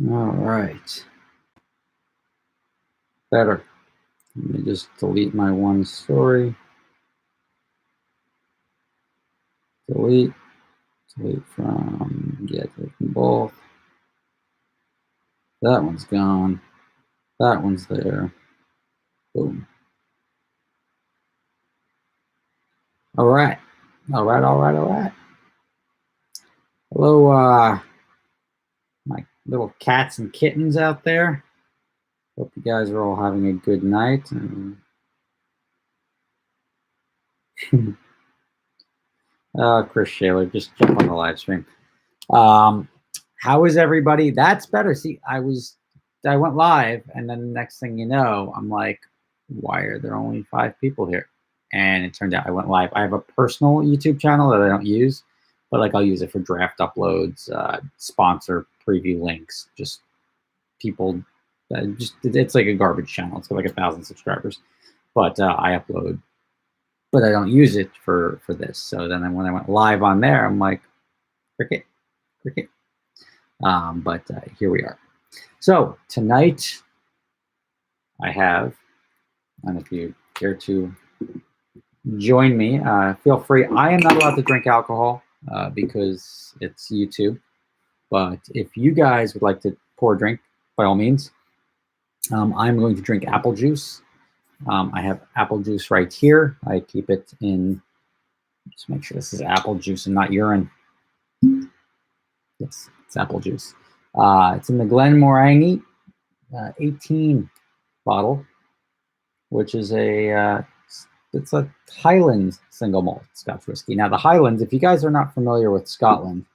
All right. Better. Let me just delete my one story. Delete from, delete from both. That one's gone. That one's there. Boom. All right. Hello, my little cats and kittens out there. Hope you guys are all having a good night. Chris Shaler, just jump on the live stream. How is everybody? That's better. See, I went live, and then the next thing you know, I'm like, why are there only 5 people here? And it turned out I went live. I have a personal YouTube channel that I don't use, but like I'll use it for draft uploads, sponsor preview links, just people. It's like a garbage channel. It's got like 1,000 subscribers, but I upload, but I don't use it for this. So then when I went live on there, I'm like, cricket. But here we are. So tonight I have, and if you care to join me, feel free. I am not allowed to drink alcohol because it's YouTube. But if you guys would like to pour a drink, by all means, I'm going to drink apple juice. I have apple juice right here. I keep it in, just make sure this is apple juice and not urine. Yes, it's apple juice. It's in the Glenmorangie 18 bottle, which is it's a Highlands single malt Scotch whiskey. Now the Highlands, if you guys are not familiar with Scotland,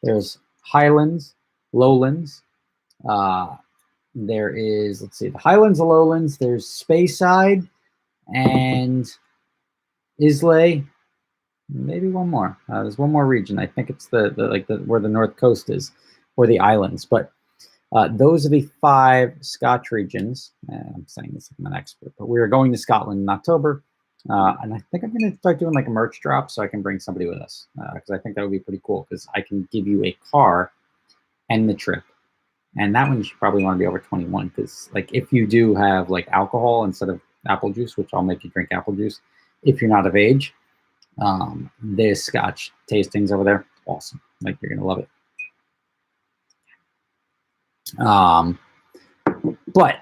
there's Highlands, Lowlands. There is, let's see, the Highlands, the Lowlands. There's Speyside and Islay. Maybe one more. There's one more region. I think it's the where the North Coast is, or the islands. But those are the 5 Scotch regions. I'm saying this like I'm an expert, but we are going to Scotland in October, and I think I'm going to start doing like a merch drop so I can bring somebody with us, because I think that would be pretty cool. Because I can give you a car and the trip, and that one you should probably want to be over 21. Because like if you do have like alcohol instead of apple juice, which I'll make you drink apple juice, if you're not of age. There's Scotch tastings over there. Awesome. Like you're gonna love it. But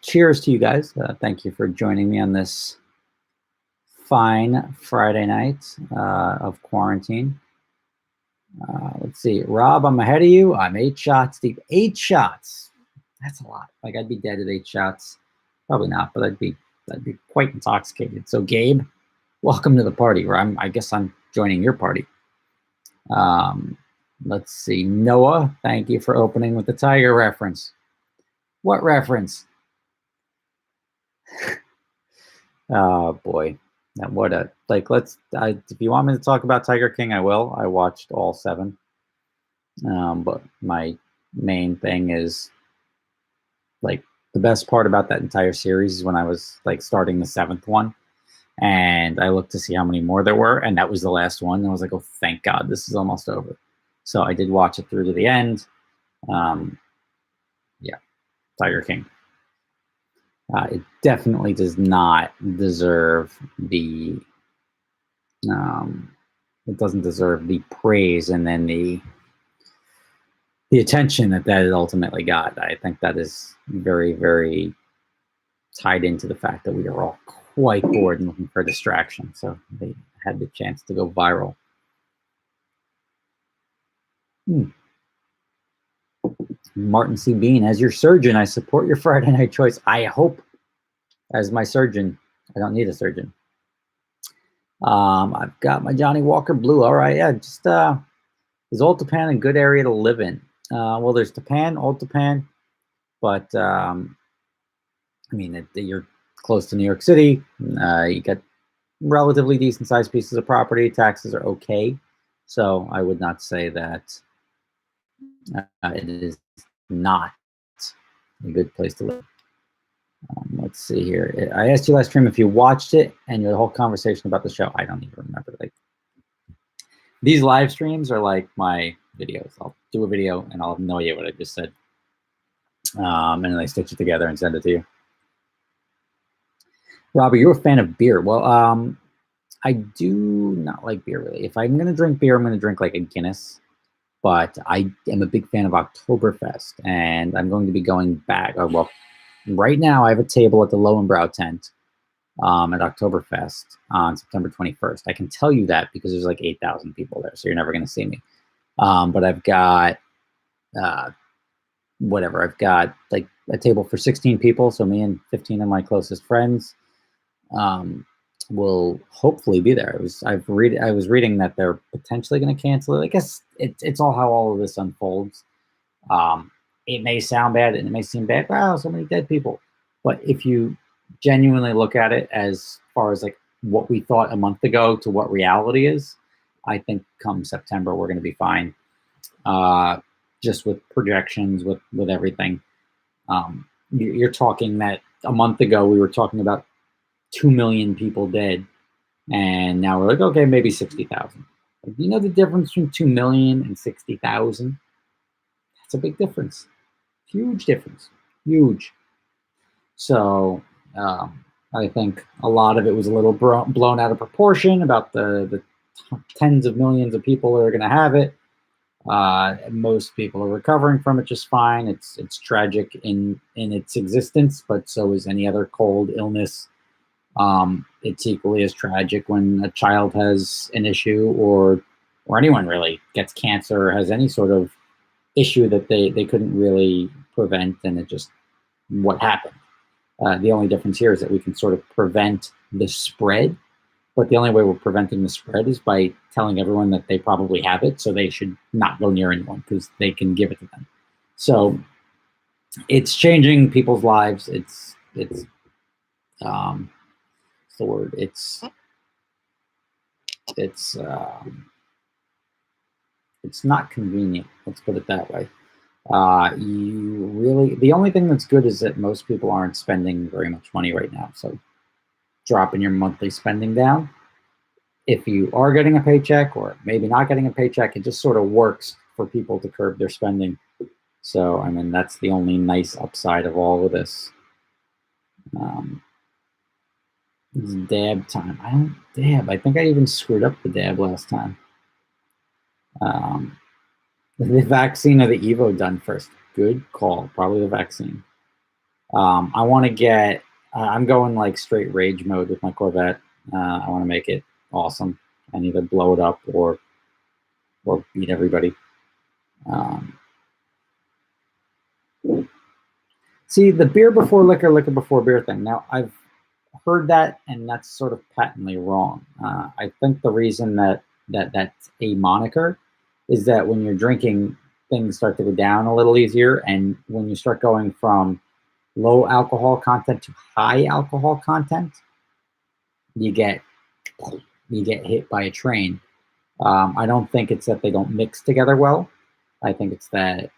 cheers to you guys. Thank you for joining me on this fine Friday night of quarantine. Let's see, Rob, I'm ahead of you. I'm 8 shots deep. 8 shots. That's a lot. Like I'd be dead at 8 shots. Probably not, but I'd be quite intoxicated. So Gabe, welcome to the party. Or I guess I'm joining your party. Let's see. Noah, thank you for opening with the Tiger reference. What reference? Oh boy. What a, like, if you want me to talk about Tiger King, I will. I watched all 7. But my main thing is, like, the best part about that entire series is when I was like starting the 7th one. And I looked to see how many more there were, and that was the last one. And I was like, oh, thank God, this is almost over. So I did watch it through to the end. Yeah, Tiger King. It definitely does not deserve the, it doesn't deserve the praise and then the attention that it ultimately got. I think that is very, very tied into the fact that we are all quite bored and looking for a distraction. So they had the chance to go viral. Martin C. Bean, as your surgeon, I support your Friday night choice. I hope, as my surgeon, I don't need a surgeon. I've got my Johnny Walker Blue. All right, yeah, just is Old Japan a good area to live in? Well, there's Japan, Old Japan, but I mean, you're close to New York City. You get relatively decent sized pieces of property. Taxes are okay, so I would not say that it is not a good place to live. Let's see here. I asked you last stream if you watched it and your whole conversation about the show. I don't even remember. Like, these live streams are like my videos. I'll do a video and I'll have no idea what I just said. and then they stitch it together and send it to you. Rob, are you a fan of beer? Well, I do not like beer really. If I'm going to drink beer, I'm going to drink like a Guinness. But I am a big fan of Oktoberfest, and I'm going to be going back. Well, right now I have a table at the Lowenbrow tent at Oktoberfest on September 21st. I can tell you that because there's like 8,000 people there, so you're never going to see me. But I've got whatever. I've got like a table for 16 people, so me and 15 of my closest friends will hopefully be there. I was reading that they're potentially going to cancel it. I guess it's all how all of this unfolds. It may sound bad and it may seem bad. Wow, so many dead people. But if you genuinely look at it as far as like what we thought a month ago to what reality is, I think come September we're going to be fine. Just with projections, with everything. You're talking that a month ago we were talking about 2 million people dead, and now we're like, okay, maybe 60,000. Like, you know the difference between 2 million and 60,000? That's a big difference. Huge difference. Huge. So I think a lot of it was a little blown out of proportion about the tens of millions of people that are going to have it. Most people are recovering from it just fine. It's tragic in its existence, but so is any other cold illness. It's equally as tragic when a child has an issue, or anyone really gets cancer or has any sort of issue that they couldn't really prevent, and it just what happened. The only difference here is that we can sort of prevent the spread, but the only way we're preventing the spread is by telling everyone that they probably have it, so they should not go near anyone because they can give it to them. So it's changing people's lives. It's the word. It's not convenient. Let's put it that way. The only thing that's good is that most people aren't spending very much money right now. So dropping your monthly spending down. If you are getting a paycheck or maybe not getting a paycheck, it just sort of works for people to curb their spending. So, I mean, that's the only nice upside of all of this. It's dab time. I don't dab. I think I even screwed up the dab last time. The vaccine or the Evo done first. Good call. Probably the vaccine. I want to get. I'm going like straight rage mode with my Corvette. I want to make it awesome and either blow it up or beat everybody. See, the beer before liquor, liquor before beer thing. Now, I've heard that, and that's sort of patently wrong. I think the reason that's a moniker is that when you're drinking, things start to go down a little easier, and when you start going from low alcohol content to high alcohol content, you get hit by a train. I don't think it's that they don't mix together well. I think it's that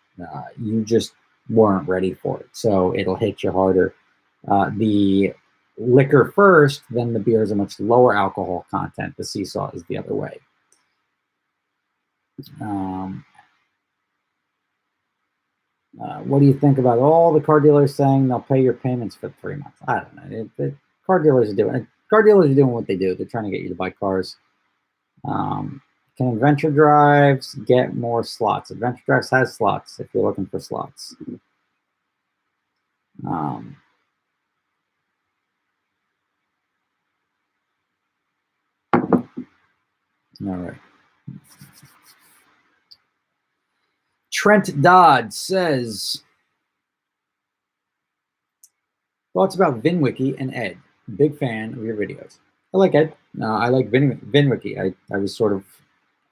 you just weren't ready for it, so it'll hit you harder. The liquor first, then the beer is a much lower alcohol content. The seesaw is the other way. What do you think about all the car dealers saying they'll pay your payments for 3 months? I don't know. The car dealers are doing what they do. They're trying to get you to buy cars. Can Adventure Drives get more slots? Adventure Drives has slots if you're looking for slots. All right. Trent Dodd says, thoughts about VinWiki and Ed. Big fan of your videos. I like Ed. I like VinWiki. I was sort of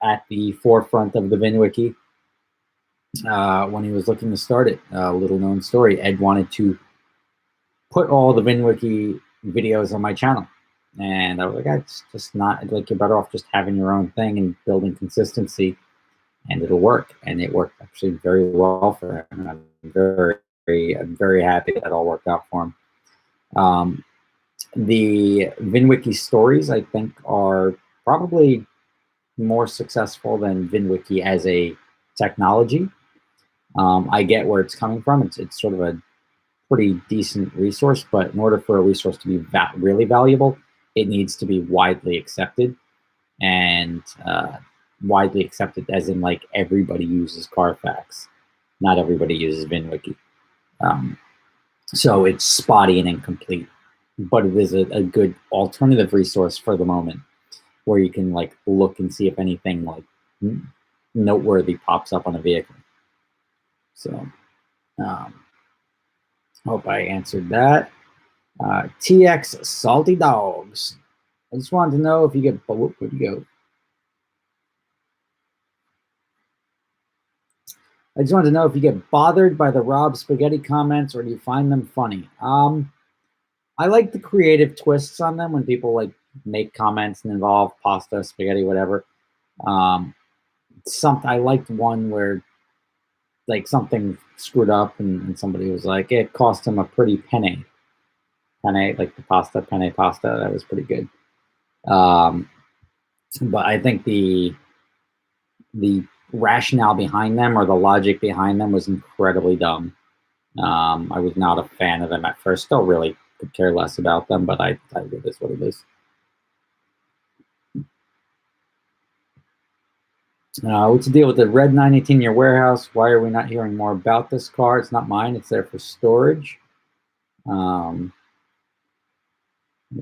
at the forefront of the VinWiki when he was looking to start it. Little known story. Ed wanted to put all the VinWiki videos on my channel. And I was like, it's just not, like, you're better off just having your own thing and building consistency, and it'll work. And it worked actually very well for him. And I'm very happy that all worked out for him. The VinWiki stories, I think, are probably more successful than VinWiki as a technology. I get where it's coming from. It's sort of a pretty decent resource, but in order for a resource to be really valuable, it needs to be widely accepted, and widely accepted as in like everybody uses Carfax. Not everybody uses VinWiki. So it's spotty and incomplete, but it is a good alternative resource for the moment, where you can like look and see if anything like noteworthy pops up on a vehicle. So hope I answered that. TX Salty Dogs. I just wanted to know if you get, where'd you go? I just wanted to know if you get bothered by the Rob Spaghetti comments, or do you find them funny? I like the creative twists on them when people like make comments and involve pasta, spaghetti, whatever. I liked one where like something screwed up and somebody was like, it cost him a pretty penny. Penne, like the pasta, penne pasta. That was pretty good. But I think the rationale behind them, or the logic behind them, was incredibly dumb. I was not a fan of them at first. Still really could care less about them, but it is what it is. What's the deal with the red 918 in your warehouse? Why are we not hearing more about this car? It's not mine. It's there for storage.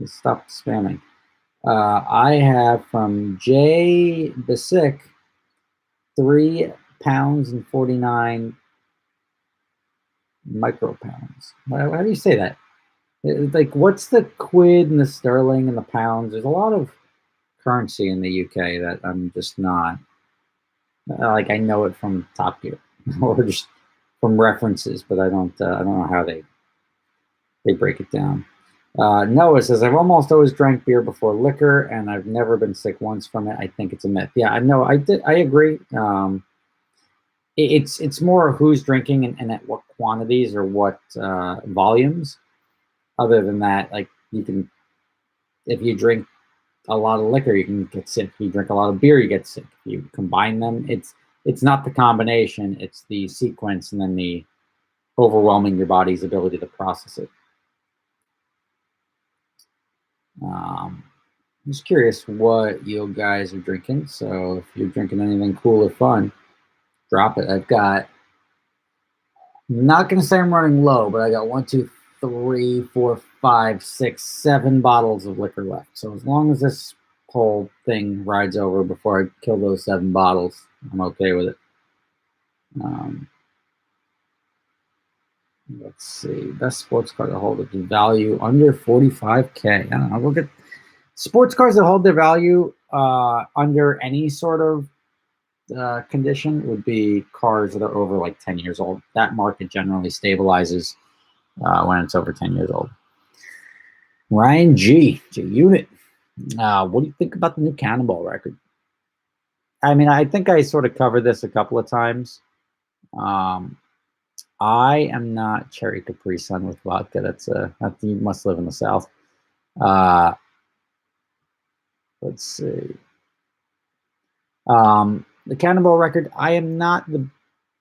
Stop spamming. I have from Jay the Sick 3 pounds and 49 micropounds. How do you say that? Like, what's the quid and the sterling and the pounds? There's a lot of currency in the UK that I'm just not like. I know it from Top Gear or just from references, but I don't know how they break it down. Noah says, I've almost always drank beer before liquor, and I've never been sick once from it. I think it's a myth. Yeah, I know. I agree. It's more who's drinking and at what quantities or what volumes. Other than that, like, you can, if you drink a lot of liquor, you can get sick. If you drink a lot of beer, you get sick. If you combine them, it's not the combination, it's the sequence, and then the overwhelming your body's ability to process it. I'm just curious what you guys are drinking. So if you're drinking anything cool or fun, drop it. I've got, I'm not going to say I'm running low, but I got 1, 2, 3, 4, 5, 6, 7 bottles of liquor left. So as long as this whole thing rides over before I kill those 7 bottles, I'm okay with it. Let's see. Best sports car to hold its value under 45K. I don't know. We'll get sports cars that hold their value under any sort of condition would be cars that are over like 10 years old. That market generally stabilizes when it's over 10 years old. Ryan G. Unit. What do you think about the new Cannonball record? I mean, I think I sort of covered this a couple of times. I am not cherry Capri Sun with vodka. That's you must live in the South. Let's see. The Cannonball record, I am not the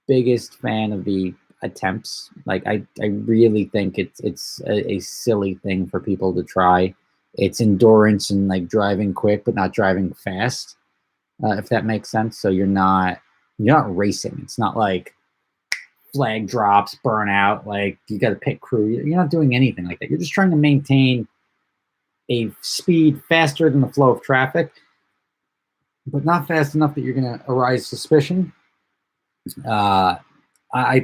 biggest fan of the attempts. Like, I really think it's a silly thing for people to try. It's endurance and like driving quick, but not driving fast, if that makes sense. So you're not racing. It's not like flag drops, burnout, like you got to pit crew. You're not doing anything like that. You're just trying to maintain a speed faster than the flow of traffic, but not fast enough that you're going to arouse suspicion. I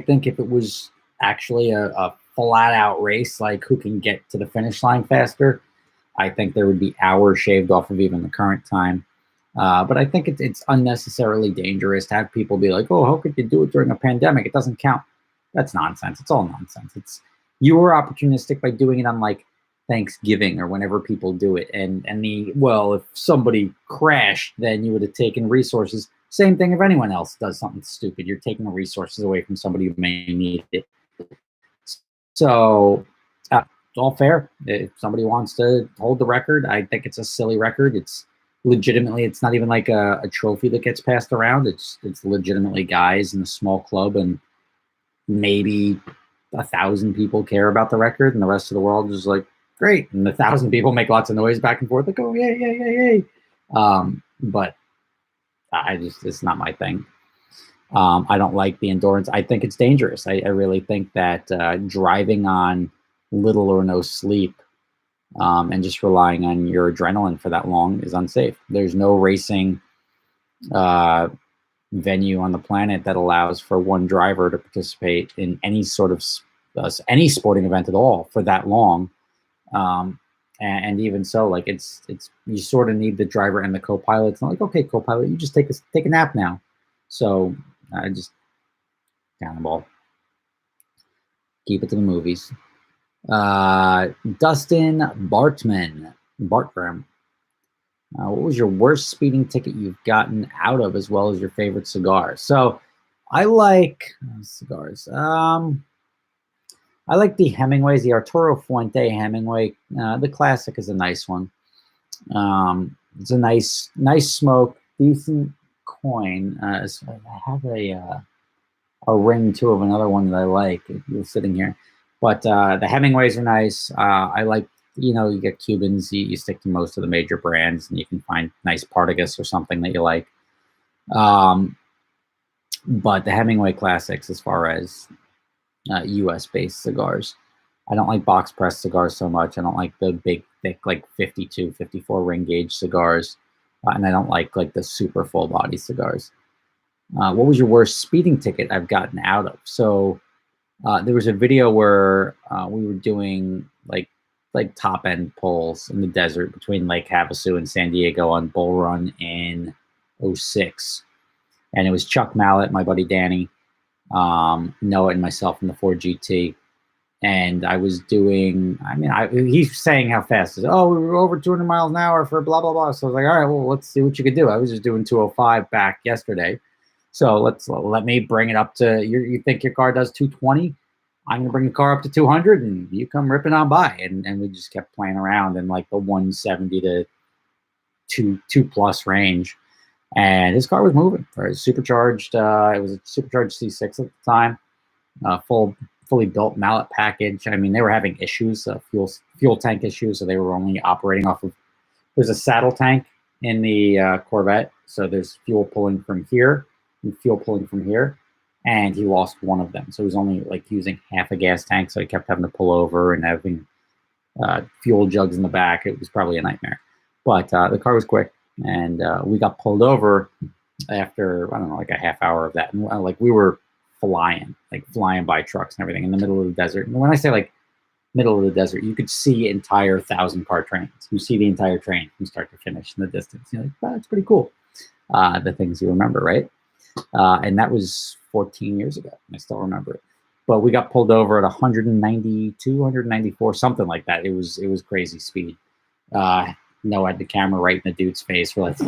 think if it was actually a flat-out race, like who can get to the finish line faster, I think there would be hours shaved off of even the current time. But I think it's unnecessarily dangerous to have people be like, oh, how could you do it during a pandemic? It doesn't count. That's nonsense. It's all nonsense. You were opportunistic by doing it on like Thanksgiving or whenever people do it. And if somebody crashed, then you would have taken resources. Same thing if anyone else does something stupid. You're taking the resources away from somebody who may need it. So it's all fair. If somebody wants to hold the record, I think it's a silly record. It's legitimately, it's not even like a trophy that gets passed around. It's legitimately guys in a small club, and maybe 1,000 people care about the record, and the rest of the world is like, great. And 1,000 people make lots of noise back and forth, like, oh, yay, yay, yay, yay. But it's not my thing. I don't like the endurance. I think it's dangerous. I really think that driving on little or no sleep and just relying on your adrenaline for that long is unsafe. There's no racing venue on the planet that allows for one driver to participate in any sort of any sporting event at all for that long. And even so, like it's you sort of need the driver and the co-pilot. It's not like, okay, co-pilot, you just take a nap now. So I just down the ball. Keep it to the movies. Dustin Bartram. What was your worst speeding ticket you've gotten out of, as well as your favorite cigar? So I like cigars. I like the Hemingways, the Arturo Fuente Hemingway. The classic is a nice one. It's a nice smoke, decent coin. I have a ring too of another one that I like. It's sitting here, but the Hemingways are nice. I like, you get Cubans. You stick to most of the major brands, and you can find nice Partagas or something that you like. But the Hemingway classics, as far as U.S. based cigars. I don't like box press cigars so much. I don't like the big, thick, like 52, 54 ring gauge cigars. And I don't like the super full body cigars. What was your worst speeding ticket I've gotten out of? So there was a video where we were doing like top end pulls in the desert between Lake Havasu and San Diego on Bull Run in 2006. And it was Chuck Mallett, my buddy Danny, Noah, and myself in the Ford GT. And I was doing, he's saying how fast. Oh, we were over 200 miles an hour for blah, blah, blah. So I was like, all right, well, let's see what you could do. I was just doing 205 back yesterday. So let me bring it up to, you think your car does 220? I'm going to bring the car up to 200 and you come ripping on by. And we just kept playing around in like the 170 to 2 plus range. And his car was moving. It was supercharged. It was a supercharged C6 at the time, fully built Mallet package. I mean, they were having issues, fuel tank issues, so they were only operating off of. There's a saddle tank in the Corvette, so there's fuel pulling from here and fuel pulling from here, and he lost one of them, so he was only using half a gas tank, so he kept having to pull over and having fuel jugs in the back. It was probably a nightmare, but the car was quick. And we got pulled over after, I don't know, like a half hour of that. And we were flying by trucks and everything in the middle of the desert. And when I say middle of the desert, you could see entire 1,000-car trains. You see the entire train from start to finish in the distance. You're like, wow, that's pretty cool. The things you remember, right? And that was 14 years ago. I still remember it. But we got pulled over at 192, 194, something like that. It was crazy speed. Noah had the camera right in the dude's face. We're like,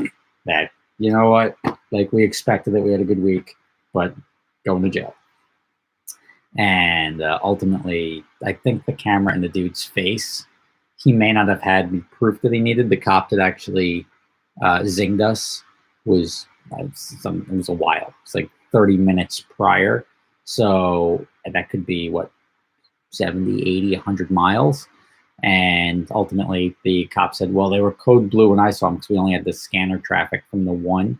that, you know what? We expected that we had a good week, but going to jail. And ultimately, I think the camera in the dude's face, he may not have had the proof that he needed. The cop that actually zinged us it was a while. It's 30 minutes prior. So that could be, 70, 80, 100 miles. And ultimately, the cop said, well, they were code blue when I saw them because we only had the scanner traffic from the one.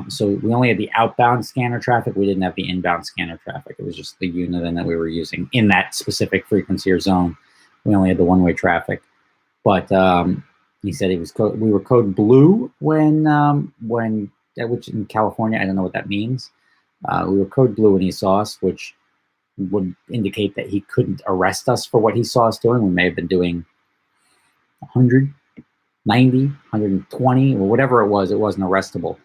So we only had the outbound scanner traffic. We didn't have the inbound scanner traffic. It was just the unit that we were using in that specific frequency or zone. We only had the one-way traffic. But he said we were code blue when which in California, I don't know what that means. We were code blue when he saw us, which would indicate that he couldn't arrest us for what he saw us doing. We may have been doing 100, 90, 120, or whatever it was. It wasn't arrestable.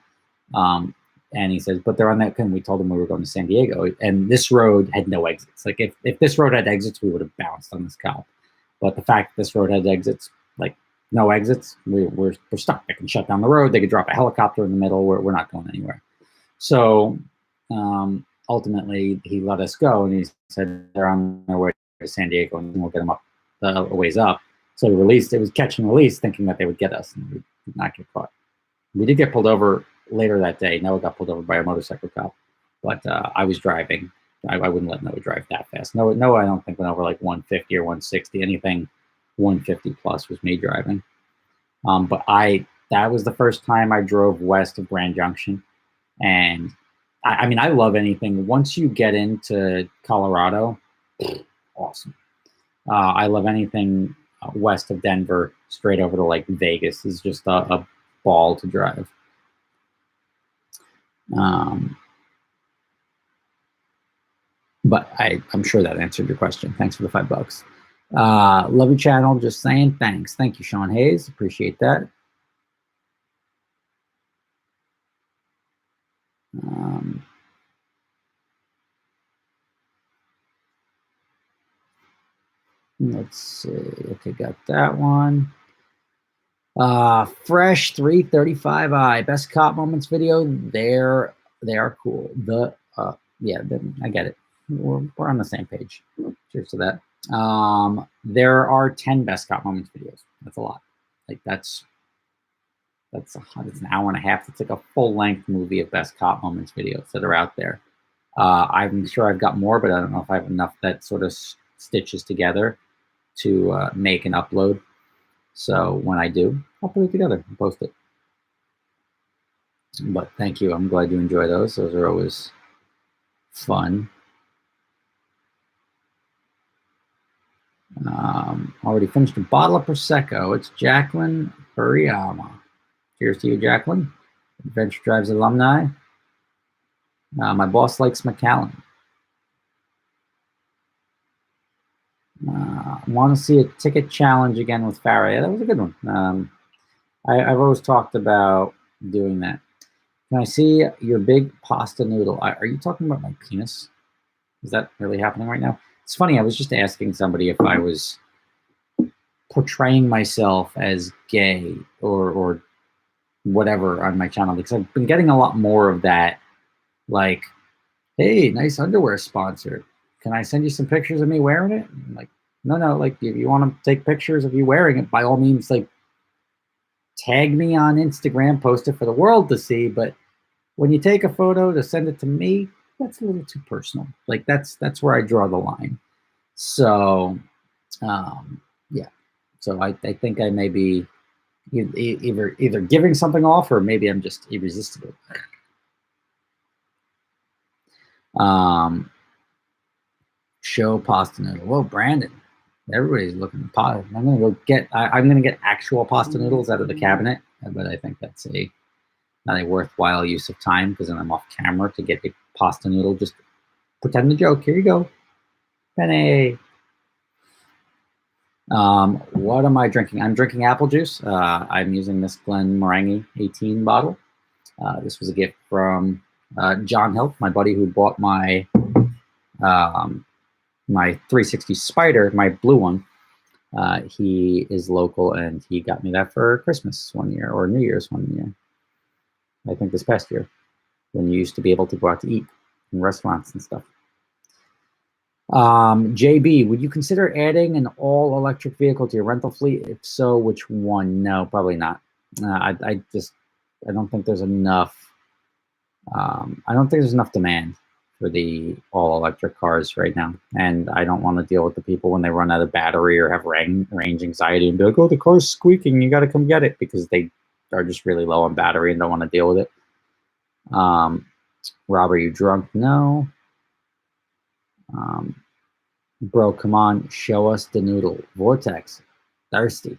And he says, but they're on that. And we told him we were going to San Diego, and this road had no exits. If this road had exits, we would have bounced on this cop. But the fact that this road had exits, no exits, we're stuck. They can shut down the road. They could drop a helicopter in the middle. We're not going anywhere. So, ultimately, he let us go, and he said they're on their way to San Diego, and we'll get them up a ways up. So he released. It was catch and release, thinking that they would get us, and we did not get caught. We did get pulled over later that day. Noah got pulled over by a motorcycle cop, but I was driving, I wouldn't let Noah drive that fast. Noah, I don't think went over like 150 or 160. Anything 150 plus was me driving. But that was the first time I drove west of Grand Junction. And I mean, I love anything. Once you get into Colorado, awesome. I love anything west of Denver, straight over to like Vegas is just a ball to drive. But I'm sure that answered your question. Thanks for the $5. Love your channel. Just saying thanks. Thank you, Sean Hayes. Appreciate that. Let's see. Okay, got that one. Fresh 335i best cop moments video. They are cool. Yeah, I get it. We're on the same page. Cheers to that. There are 10 best cop moments videos. That's a lot. Like that's an hour and a half. It's like a full length movie of best cop moments videos that are out there. I'm sure I've got more, but I don't know if I have enough that sort of stitches together to make and upload. So when I do, I'll put it together and post it. But thank you. I'm glad you enjoy those. Those are always fun. Already finished a bottle of Prosecco. It's Jacqueline Furiyama. Cheers to you, Jacqueline. Adventure Drives alumni. My boss likes McAllen. Want to see a ticket challenge again with Farah. Yeah, that was a good one. I've always talked about doing that. Can I see your big pasta noodle? Are you talking about my penis? Is that really happening right now? It's funny. I was just asking somebody if I was portraying myself as gay or whatever on my channel, because I've been getting a lot more of that. Like, hey, nice underwear sponsor. Can I send you some pictures of me wearing it? I'm like, no. Like, if you want to take pictures of you wearing it, by all means, like, tag me on Instagram, post it for the world to see. But when you take a photo to send it to me, that's a little too personal. Like, that's where I draw the line. So, yeah. So I think I may be either giving something off, or maybe I'm just irresistible. Show pasta noodle. Whoa, Brandon. Everybody's looking pasta. I'm gonna get actual pasta noodles out of the cabinet, but I think that's not a worthwhile use of time, because then I'm off camera to get a pasta noodle. Just pretend the joke. Here you go. Penny. What am I drinking? I'm drinking apple juice. I'm using this Glenmorangie 18 bottle. This was a gift from John Hilt, my buddy who bought my my 360 Spider, my blue one. He is local, and he got me that for Christmas one year, or New Year's one year. I think this past year, when you used to be able to go out to eat in restaurants and stuff. JB, would you consider adding an all-electric vehicle to your rental fleet? If so, which one? No, probably not. I don't think there's enough. I don't think there's enough demand for the all-electric cars right now, and I don't want to deal with the people when they run out of battery or have range anxiety and be like, "Oh, the car's squeaking, you got to come get it," because they are just really low on battery and don't want to deal with it. Rob, are you drunk? No. Bro, come on, show us the noodle. Vortex, thirsty.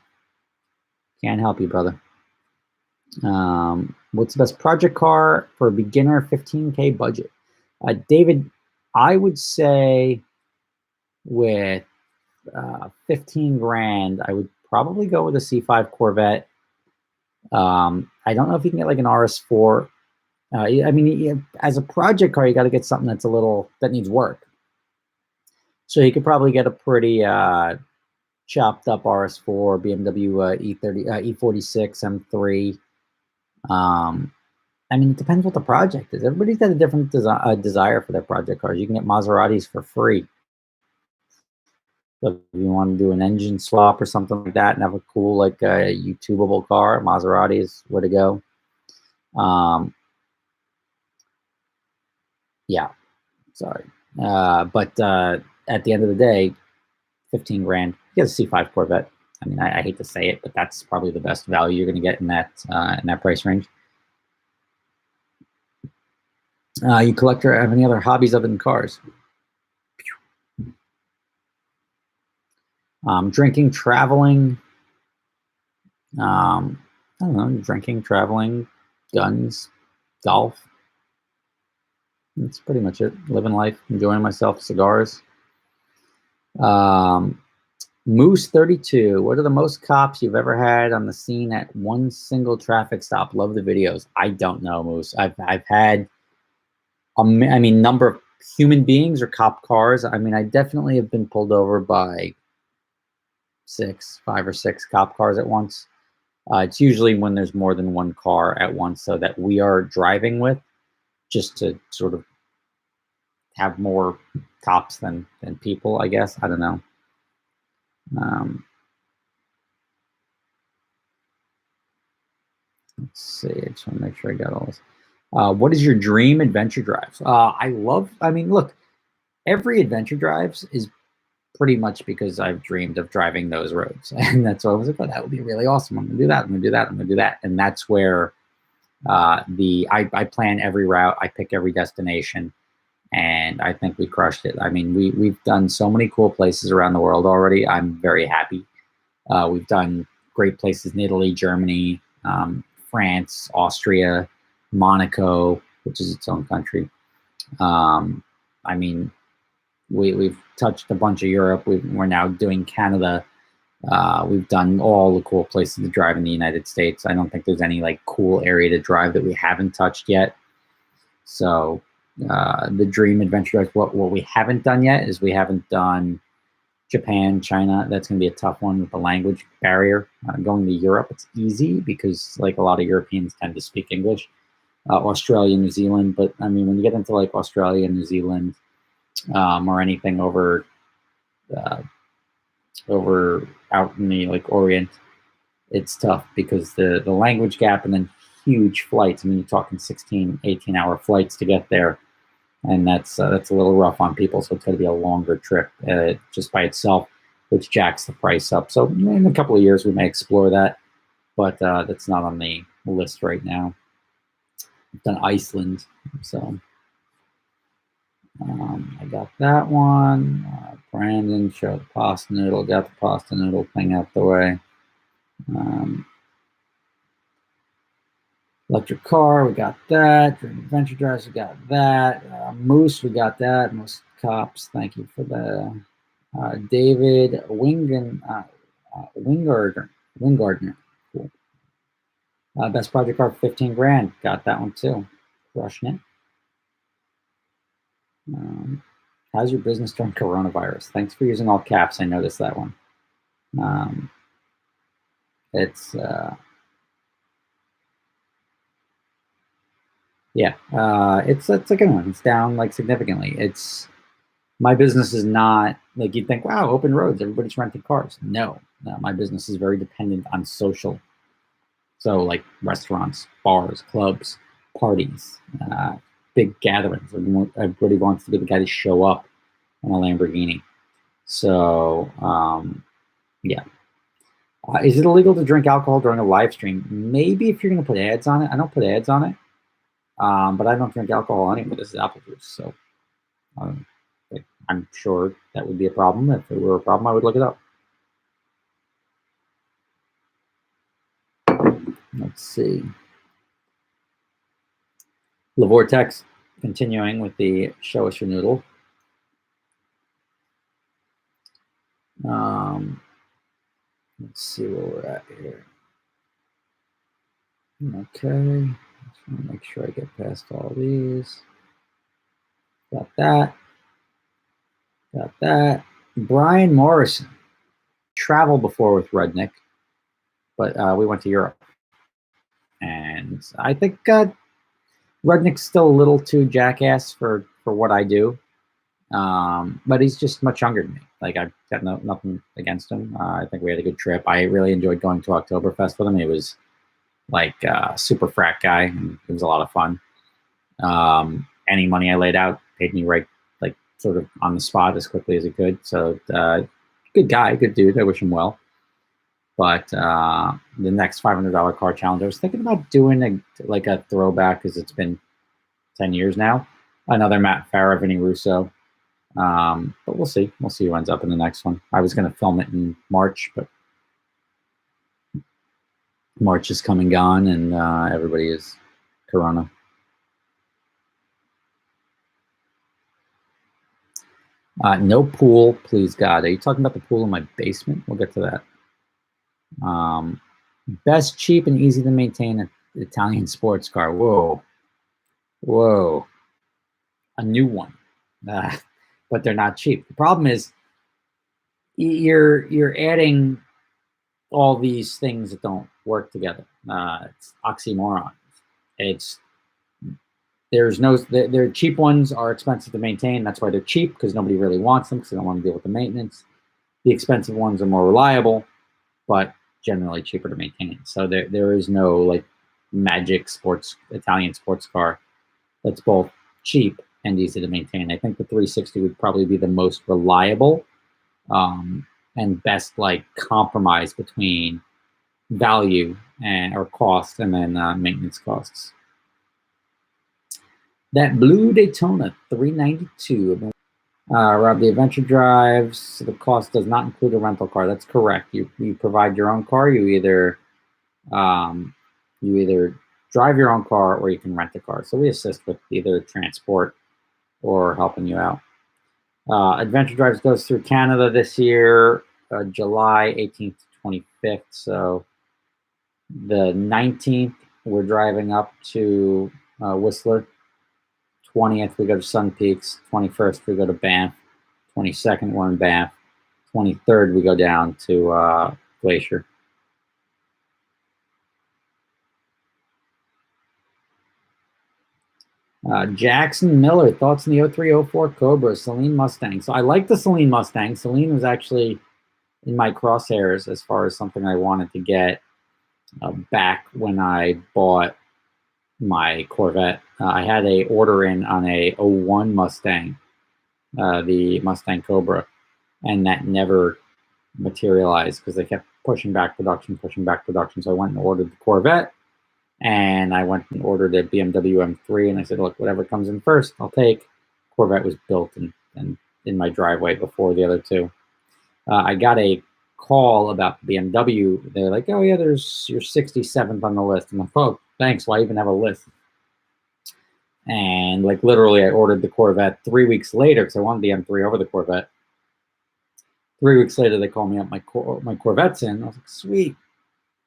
Can't help you, brother. What's the best project car for a beginner 15K budget? David, I would say with 15 grand, I would probably go with a C5 Corvette. I don't know if you can get like an RS4. I mean, as a project car, you got to get something that's that needs work. So you could probably get a pretty chopped up RS4, BMW E46 M3. I mean, it depends what the project is. Everybody's got a different desire for their project cars. You can get Maseratis for free. So if you want to do an engine swap or something like that and have a cool, like, YouTubeable car, Maserati is where to go. Yeah. Sorry. But at the end of the day, 15 grand, you get a C5 Corvette. I mean, I hate to say it, but that's probably the best value you're going to get in that price range. You collector have any other hobbies other than cars? Drinking, traveling. I don't know, drinking, traveling, guns, golf. That's pretty much it. Living life, enjoying myself, cigars. Moose 32. What are the most cops you've ever had on the scene at one single traffic stop? Love the videos. I don't know, Moose. I've had, I mean, number of human beings or cop cars. I mean, I definitely have been pulled over by 5 or 6 cop cars at once. It's usually when there's more than one car at once, so that we are driving with, just to sort of have more cops than people, I guess. I don't know. Let's see. I just want to make sure I got all this. What is your dream adventure drive? I mean, look, every adventure drives is pretty much because I've dreamed of driving those roads. And that's why I was like, oh, that would be really awesome. I'm going to do that. I'm going to do that. I'm going to do that. And that's where I plan every route. I pick every destination. And I think we crushed it. I mean, we've done so many cool places around the world already. I'm very happy. We've done great places in Italy, Germany, France, Austria, Monaco, which is its own country. I mean, we've touched a bunch of Europe. We're now doing Canada. We've done all the cool places to drive in the United States. I don't think there's any like cool area to drive that we haven't touched yet. So the dream adventure drive, what we haven't done yet is we haven't done Japan, China. That's going to be a tough one with the language barrier. Going to Europe, it's easy because like a lot of Europeans tend to speak English. Australia, New Zealand, but I mean, when you get into like Australia, New Zealand, or anything over out in the like Orient, it's tough because the language gap, and then huge flights. I mean, you're talking 16, 18-hour flights to get there, and that's a little rough on people. So it's going to be a longer trip just by itself, which jacks the price up. So in a couple of years we may explore that, but that's not on the list right now. I've done Iceland, so I got that one. Brandon, show the pasta noodle. Got the pasta noodle thing out the way. Electric car, we got that. Dream Adventure Drives, we got that. Moose, we got that. Moose Cops, thank you for the David Wingardner. Cool. Best project car, 15 grand. Got that one too. Crushing it. How's your business during coronavirus? Thanks for using all caps. I noticed that one. It's a good one. It's down like significantly. My business is not like you'd think, wow, open roads, everybody's renting cars. No, my business is very dependent on social. So like restaurants, bars, clubs, parties, big gatherings. Everybody wants to be the guy to show up in a Lamborghini. So yeah. Is it illegal to drink alcohol during a live stream? Maybe if you're going to put ads on it. I don't put ads on it. But I don't drink alcohol anyway. This is apple juice. So I'm sure that would be a problem. If it were a problem, I would look it up. Let's see. The Vortex, continuing with the show us your noodle. Let's see where we're at here. Okay. Just want to make sure I get past all these. Got that. Got that. Brian Morrison. Traveled before with Rudnick, but we went to Europe. And I think Rudnick's still a little too jackass for what I do. But he's just much younger than me. Like, I've got nothing against him. I think we had a good trip. I really enjoyed going to Oktoberfest with him. He was like a super frat guy, and it was a lot of fun. Any money I laid out paid me right, like sort of on the spot as quickly as he could. So good guy, good dude. I wish him well. But the next $500 car challenge, I was thinking about doing a throwback because it's been 10 years now. Another Matt Farah, Vinny Russo. But we'll see. We'll see who ends up in the next one. I was going to film it in March, but March is come and gone, and everybody is Corona. No pool, please God. Are you talking about the pool in my basement? We'll get to that. Best, cheap, and easy to maintain Italian sports car. Whoa. A new one. But they're not cheap. The problem is you're adding all these things that don't work together. It's oxymoron. Their cheap ones are expensive to maintain. That's why they're cheap, because nobody really wants them because they don't want to deal with the maintenance. The expensive ones are more reliable, but generally cheaper to maintain. So there is no like magic Italian sports car that's both cheap and easy to maintain. I think the 360 would probably be the most reliable and best like compromise between value or cost and then maintenance costs. That blue Daytona 392. Rob, the adventure drives, the cost does not include a rental car. That's correct. You provide your own car. You either drive your own car or you can rent a car. So we assist with either transport or helping you out. Adventure Drives goes through Canada this year, July 18th to 25th. So the 19th, we're driving up to Whistler. 20th, we go to Sun Peaks. 21st, we go to Banff. 22nd, we're in Banff. 23rd, we go down to Glacier. Jackson Miller, thoughts on the 0304 Cobra, Celine Mustang. So I like the Celine Mustang. Celine was actually in my crosshairs as far as something I wanted to get back when I bought my Corvette. I had a order in on a 01 Mustang, the Mustang Cobra, and that never materialized because they kept pushing back production. So I went and ordered the Corvette, and I went and ordered a BMW M3, and I said, look, whatever comes in first, I'll take. Corvette was built in my driveway before the other two. I got a call about BMW. They're like, oh yeah, you're 67th on the list. I'm like, oh, thanks. Why even have a list? And like literally, I ordered the Corvette 3 weeks later because I wanted the M3 over the Corvette. 3 weeks later, they call me up. My Corvette's in. I was like, sweet.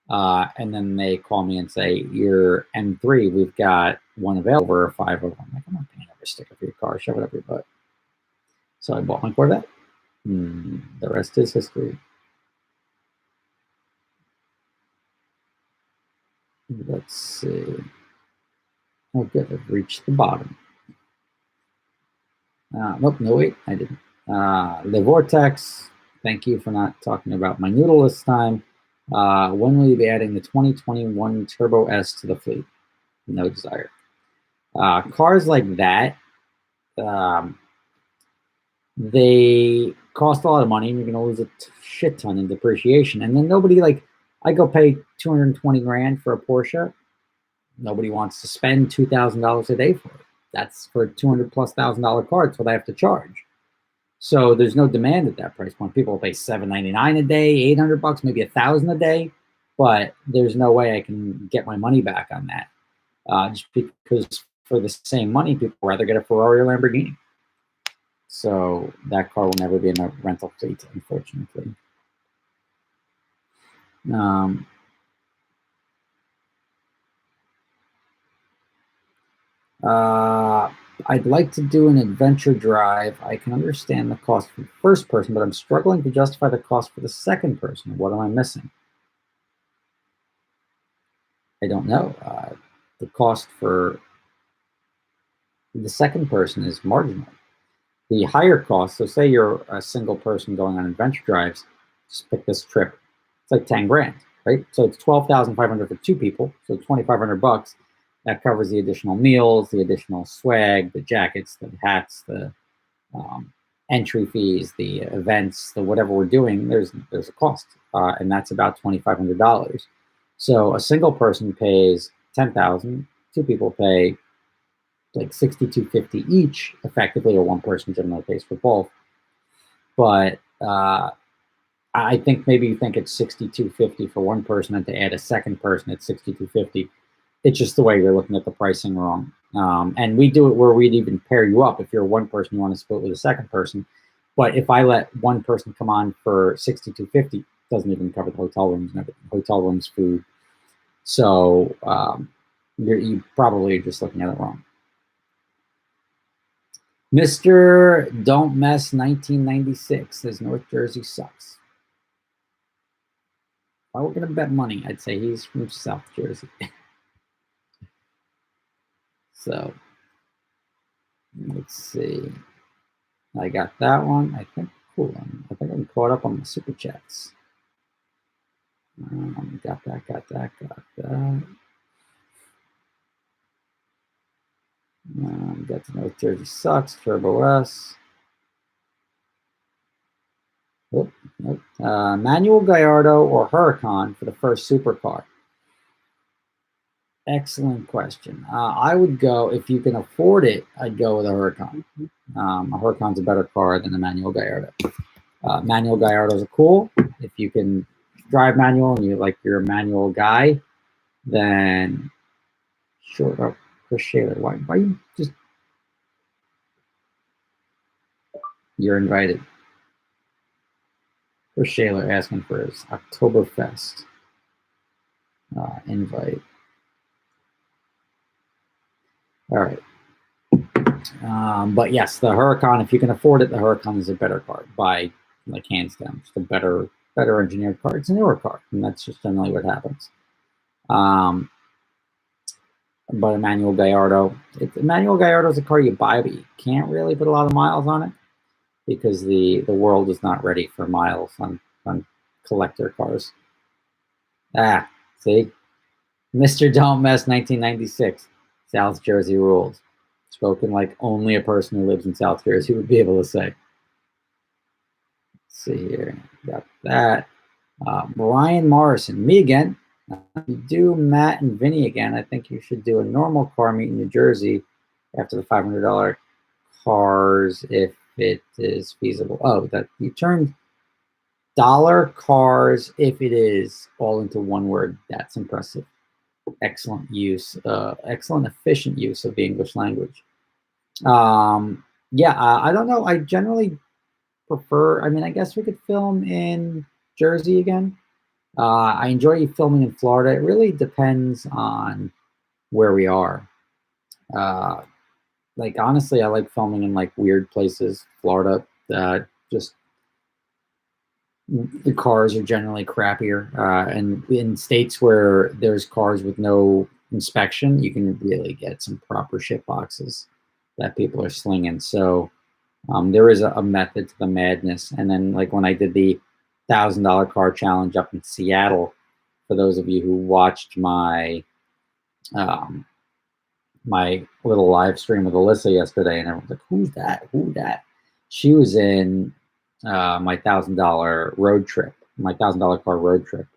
And then they call me and say, your M3, we've got one available or 5 of them. I'm like, I'm not paying every sticker for your car. Shove it up your butt. So I bought my Corvette. The rest is history. Let's see. Oh, good. I've reached the bottom. Nope, no, wait, I didn't. The Vortex, thank you for not talking about my noodle this time. When will you be adding the 2021 Turbo S to the fleet? No desire. Cars like that, they cost a lot of money, and you're going to lose a shit ton in depreciation. And then nobody, like, I go pay 220 grand for a Porsche. Nobody wants to spend $2,000 a day for it. That's for a $200,000+ car. That's what I have to charge. So there's no demand at that price point. People will pay $799 a day, $800, maybe $1,000 a day, but there's no way I can get my money back on that. Just because for the same money, people rather get a Ferrari or Lamborghini. So that car will never be in a rental fleet, unfortunately. I'd like to do an adventure drive. I can understand the cost for the first person, but I'm struggling to justify the cost for the second person. What am I missing? I don't know. The cost for the second person is marginal. The higher cost, so say you're a single person going on adventure drives, just pick this trip. It's like 10 grand, right? So it's 12,500 for 2 people, so $2,500. That covers the additional meals, the additional swag, the jackets, the hats, the entry fees, the events, the whatever we're doing, there's a cost, and that's about $2,500. So a single person pays $10,000. Two people pay like $6,250 each, effectively, or one person generally pays for both. But I think maybe you think it's $6,250 for one person, and to add a second person, it's $6,250. It's just the way you're looking at the pricing wrong. And we do it where we'd even pair you up. If you're one person, you want to split with a second person. But if I let one person come on for $6,250, doesn't even cover the hotel rooms and everything. Hotel rooms, food. So you probably are just looking at it wrong. Mr. Don't Mess 1996 says North Jersey sucks. If I were going to bet money, I'd say he's from South Jersey. So let's see. I got that one. I think cool. I think I'm caught up on my super chats. Got that. Got to North Jersey sucks. Turbo S. Nope. Manuel Gallardo or Huracan for the first supercar? Excellent question. I would go, if you can afford it, I'd go with a Huracan. A Huracan's a better car than a Manuel Gallardo. Manuel Gallardos are cool. If you can drive manual and you're a manual guy, then sure. Oh, Chris Shaler, why you just... You're invited. Chris Shaler asking for his Oktoberfest invite. All right. But yes, the Huracan, if you can afford it, the Huracan is a better car by hands down. It's a better engineered car. It's a newer car, and that's just generally what happens. But Emmanuel Gallardo is a car you buy, but you can't really put a lot of miles on it because the world is not ready for miles on collector cars. See? Mr. Don't Mess 1996. South Jersey rules. Spoken like only a person who lives in South Jersey would be able to say. Let's see here. Got that. Brian Morrison. Me again. You do Matt and Vinny again. I think you should do a normal car meet in New Jersey after the $500 cars if it is feasible. Oh, that you turned dollar cars if it is all into one word. That's impressive. Excellent use, excellent efficient use of the English language. Yeah, I don't know. I generally prefer, I guess we could film in Jersey again. I enjoy filming in Florida. It really depends on where we are. Honestly, I like filming in weird places. Florida, just the cars are generally crappier. And in states where there's cars with no inspection, you can really get some proper shit boxes that people are slinging. So there is a method to the madness. And then when I did the $1,000 car challenge up in Seattle, for those of you who watched my my little live stream with Alyssa yesterday, and everyone's like, who's that? She was in my $1,000 road trip, my $1,000 car road trip,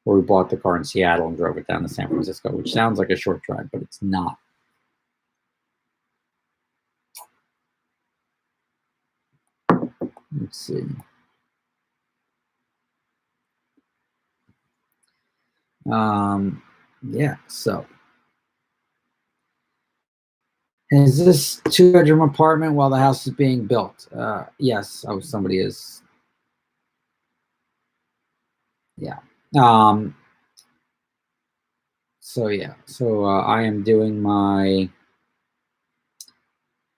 where we bought the car in Seattle and drove it down to San Francisco, which sounds like a short drive, but it's not. Let's see. Yeah, so is this 2-bedroom apartment while the house is being built? Yes. Oh, somebody is. Yeah. So yeah. So I am doing my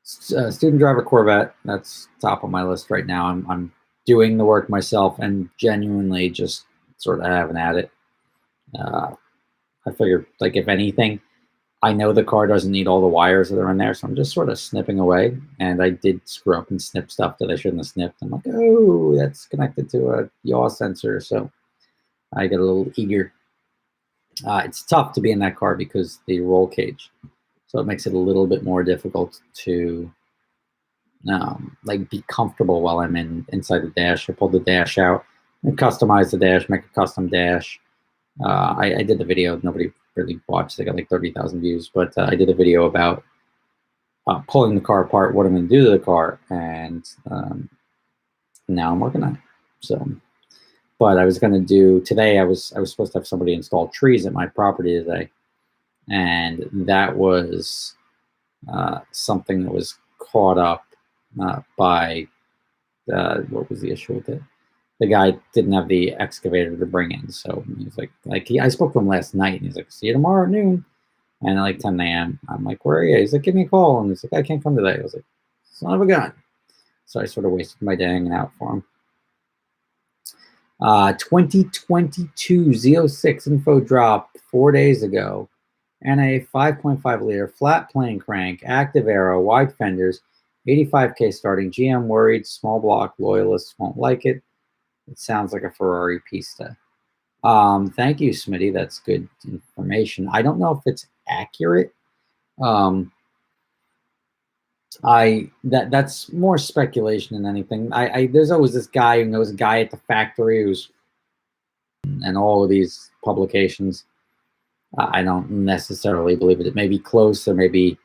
student driver Corvette. That's top of my list right now. I'm doing the work myself and genuinely just sort of having at it. I figured, if anything, I know the car doesn't need all the wires that are in there, so I'm just sort of snipping away. And I did screw up and snip stuff that I shouldn't have snipped. I'm like, oh, that's connected to a yaw sensor, so I get a little eager. It's tough to be in that car because the roll cage, so it makes it a little bit more difficult to like be comfortable while I'm inside the dash. I pulled the dash out and customize the dash, make a custom dash. I did the video. Nobody really watched. They got like 30,000 views, but I did a video about pulling the car apart, what I'm going to do to the car, and now I'm working on it. So, but I was going to do today. I was supposed to have somebody install trees at my property today, and that was something that was caught up by what was the issue with it? The guy didn't have the excavator to bring in, so he was like I spoke to him last night, and he's like, "See you tomorrow at noon." And at like 10 a.m., I'm like, "Where are you?" He's like, "Give me a call." And he's like, "I can't come today." I was like, "Son of a gun!" So I sort of wasted my day hanging out for him. 2022 Z06 info drop 4 days ago, and a 5.5 liter flat plane crank, active aero, wide fenders, 85K starting. GM worried small block loyalists won't like it. It sounds like a Ferrari Pista. Thank you, Smitty. That's good information. I don't know if it's accurate. That's more speculation than anything. There's always this guy who knows a guy at the factory who's and all of these publications. I don't necessarily believe it. It may be close. There may be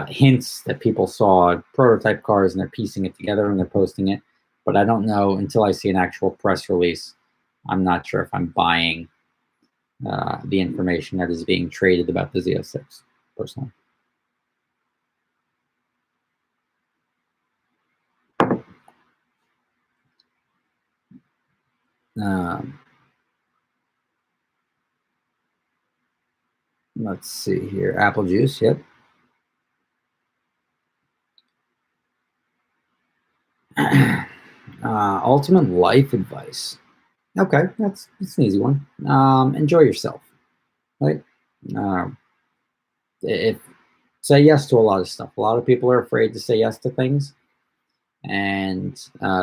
hints that people saw prototype cars and they're piecing it together and they're posting it. But I don't know until I see an actual press release. I'm not sure if I'm buying the information that is being traded about the Z06, personally. Let's see here. Apple juice, yep. Ultimate life advice. Okay, that's an easy one. Enjoy yourself, right? If say yes to a lot of stuff. A lot of people are afraid to say yes to things, and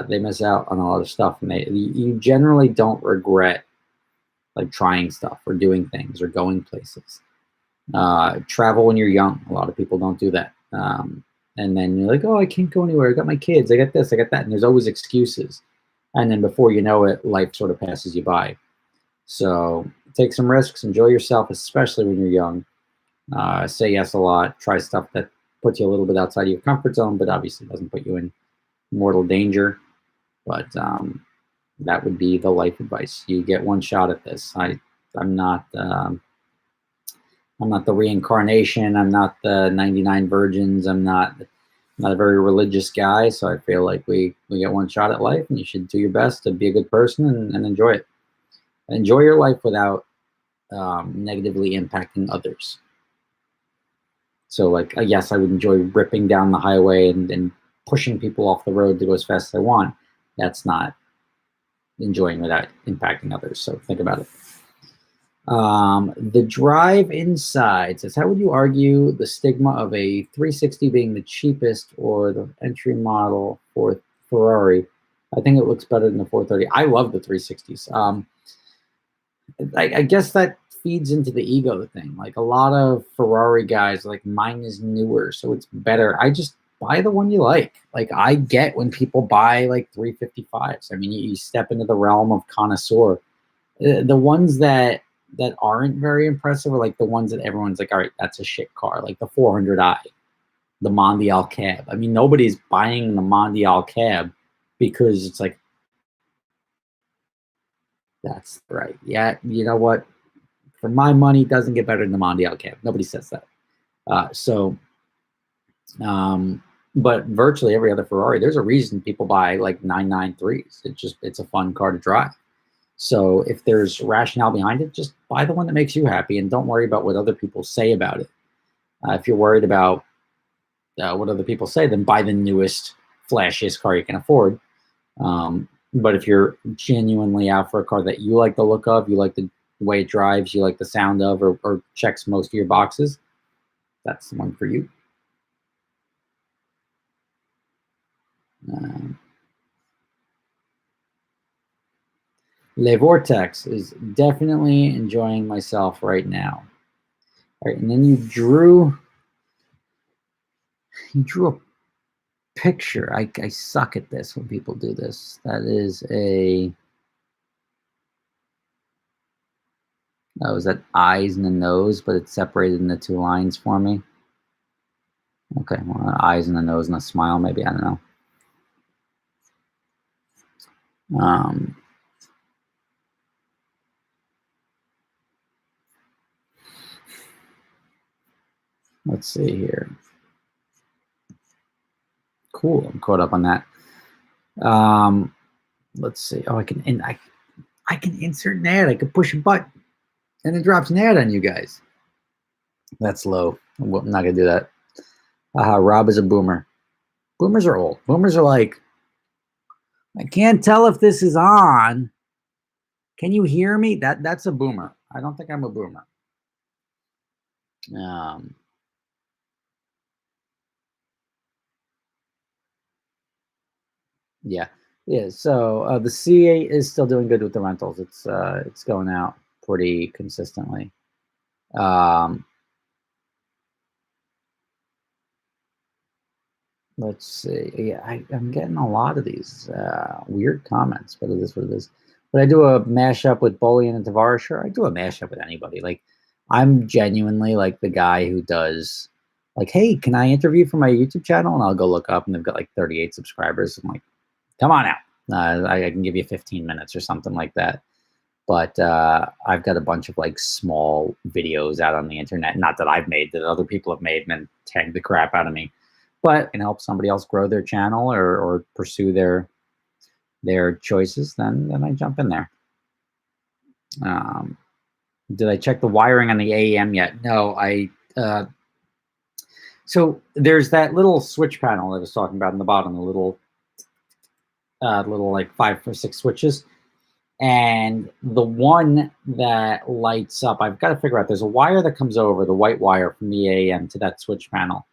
they miss out on a lot of stuff. And you generally don't regret like trying stuff or doing things or going places. Travel when you're young. A lot of people don't do that. And then you're like, oh, I can't go anywhere. I got my kids. I got this. I got that. And there's always excuses. And then before you know it, life sort of passes you by. So take some risks. Enjoy yourself, especially when you're young. Say yes a lot. Try stuff that puts you a little bit outside of your comfort zone, but obviously doesn't put you in mortal danger. But that would be the life advice. You get one shot at this. I'm not the reincarnation. I'm not the 99 virgins. I'm not a very religious guy. So I feel like we get one shot at life, and you should do your best to be a good person and enjoy it. Enjoy your life without negatively impacting others. So like, yes, I would enjoy ripping down the highway and pushing people off the road to go as fast as I want. That's not enjoying without impacting others. So think about it. The drive inside says, how would you argue the stigma of a 360 being the cheapest or the entry model for Ferrari? I think it looks better than the 430. I love the 360s. I guess that feeds into the ego thing. Like a lot of Ferrari guys, like mine is newer, so it's better. I just buy the one you like. Like I get when people buy like 355s. I mean, you step into the realm of connoisseur. The ones that aren't very impressive are like the ones that everyone's like, all right, that's a shit car. Like the 400i, the Mondial cab. I mean, nobody's buying the Mondial cab because it's like, that's right. Yeah, you know what? For my money, it doesn't get better than the Mondial cab. Nobody says that. But virtually every other Ferrari, there's a reason people buy like 993s. It's a fun car to drive. So if there's rationale behind it, just buy the one that makes you happy and don't worry about what other people say about it. If you're worried about what other people say, then buy the newest, flashiest car you can afford. But if you're genuinely out for a car that you like the look of, you like the way it drives, you like the sound of, or checks most of your boxes, that's the one for you. Le Vortex is definitely enjoying myself right now. All right, and then you drew a picture. I suck at this when people do this. That is a... Oh, is that eyes and a nose, but it's separated into two lines for me? Okay, well, eyes and a nose and a smile, maybe. I don't know. Let's see here. Cool, I'm caught up on that. Let's see. Oh, I can insert an ad. I can push a button, and it drops an ad on you guys. That's low. I'm not gonna do that. Rob is a boomer. Boomers are old. Boomers are like, I can't tell if this is on. Can you hear me? That's a boomer. I don't think I'm a boomer. Yeah. So the CA is still doing good with the rentals. It's going out pretty consistently. Let's see. Yeah, I'm getting a lot of these weird comments, but it is what it is. But I do a mashup with Bolian and Tavares. Sure, I do a mashup with anybody. Like, I'm genuinely like the guy who does, like, hey, can I interview for my YouTube channel? And I'll go look up, and they've got like 38 subscribers. I'm like, come on out. I can give you 15 minutes or something like that. But I've got a bunch of like small videos out on the internet, not that I've made, that other people have made, and then tagged the crap out of me. But can help somebody else grow their channel or pursue their choices, then I jump in there. Did I check the wiring on the AEM yet? No, so there's that little switch panel that I was talking about in the bottom, the little like 5 or 6 switches. And the one that lights up, I've got to figure out, there's a wire that comes over, the white wire from the AEM to that switch panel.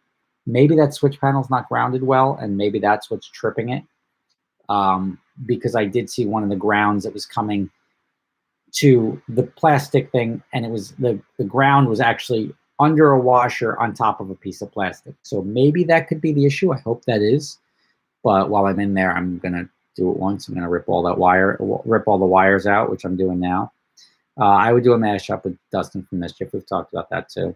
Maybe that switch panel's not grounded well, and maybe that's what's tripping it. Because I did see one of the grounds that was coming to the plastic thing, and it was the ground was actually under a washer on top of a piece of plastic. So maybe that could be the issue. I hope that is. But while I'm in there, I'm gonna do it once. I'm gonna rip all the wires out, which I'm doing now. I would do a mashup with Dustin from Mischief. We've talked about that too.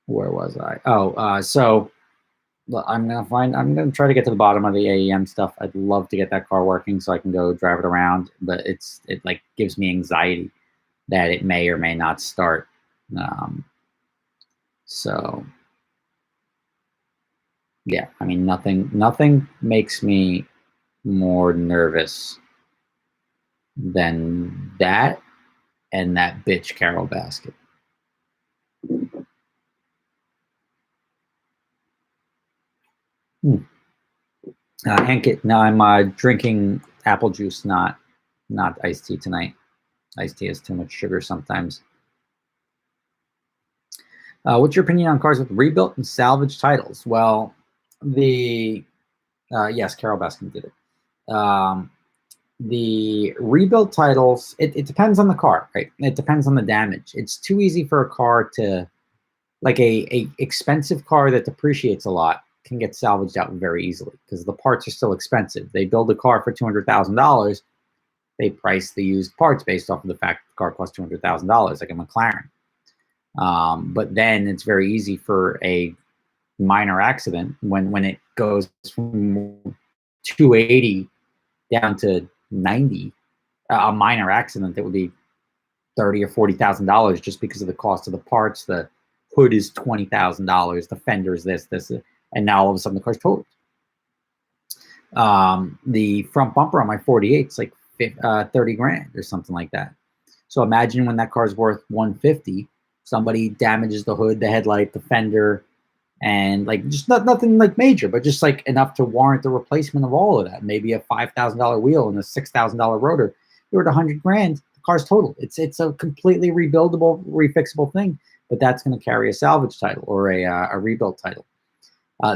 Where was I? So I'm gonna try to get to the bottom of the AEM stuff. I'd love to get that car working so I can go drive it around, but it like gives me anxiety that it may or may not start. So yeah, I mean, nothing makes me more nervous than that and that bitch Carol Basket. Hankett, no, I'm drinking apple juice, not iced tea tonight. Iced tea has too much sugar sometimes. What's your opinion on cars with rebuilt and salvaged titles? Well, yes, Carol Baskin did it. The rebuilt titles, it depends on the car, right? It depends on the damage. It's too easy for a car to, like a expensive car that depreciates a lot can get salvaged out very easily because the parts are still expensive. They build a car for $200,000. They price the used parts based off of the fact the car costs $200,000, like a McLaren. But then it's very easy for a minor accident when it goes from 280 down to 90. A minor accident that would be $30,000 or $40,000 just because of the cost of the parts. The hood is $20,000. The fender is this, and now all of a sudden the car's totaled. The front bumper on my 48 is like 30 grand or something like that. So imagine when that car's worth 150, somebody damages the hood, the headlight, the fender, and like just nothing like major, but just like enough to warrant the replacement of all of that. Maybe a $5,000 wheel and a $6,000 rotor. You're at 100 grand. The car's total. It's a completely rebuildable, refixable thing, but that's going to carry a salvage title or a rebuilt title.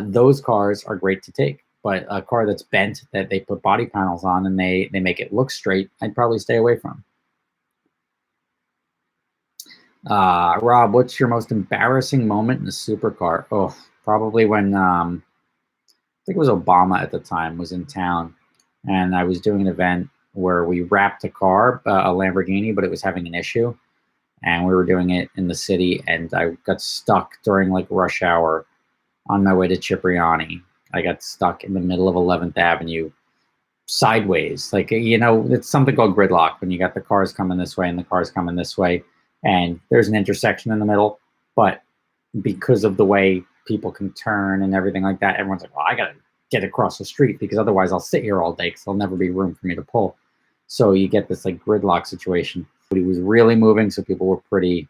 Those cars are great to take, but a car that's bent that they put body panels on and they make it look straight, I'd probably stay away from. Rob, what's your most embarrassing moment in a supercar? Oh, Probably when I think it was Obama at the time was in town, and I was doing an event where we wrapped a car, a Lamborghini, but it was having an issue, and we were doing it in the city, and I got stuck during like rush hour on my way to Cipriani. I got stuck in the middle of 11th Avenue sideways. Like, you know, it's something called gridlock when you got the cars coming this way and the cars coming this way, and there's an intersection in the middle, but because of the way people can turn and everything like that, everyone's like, well, I gotta get across the street because otherwise I'll sit here all day because there'll never be room for me to pull. So you get this like gridlock situation. But he was really moving, so people were pretty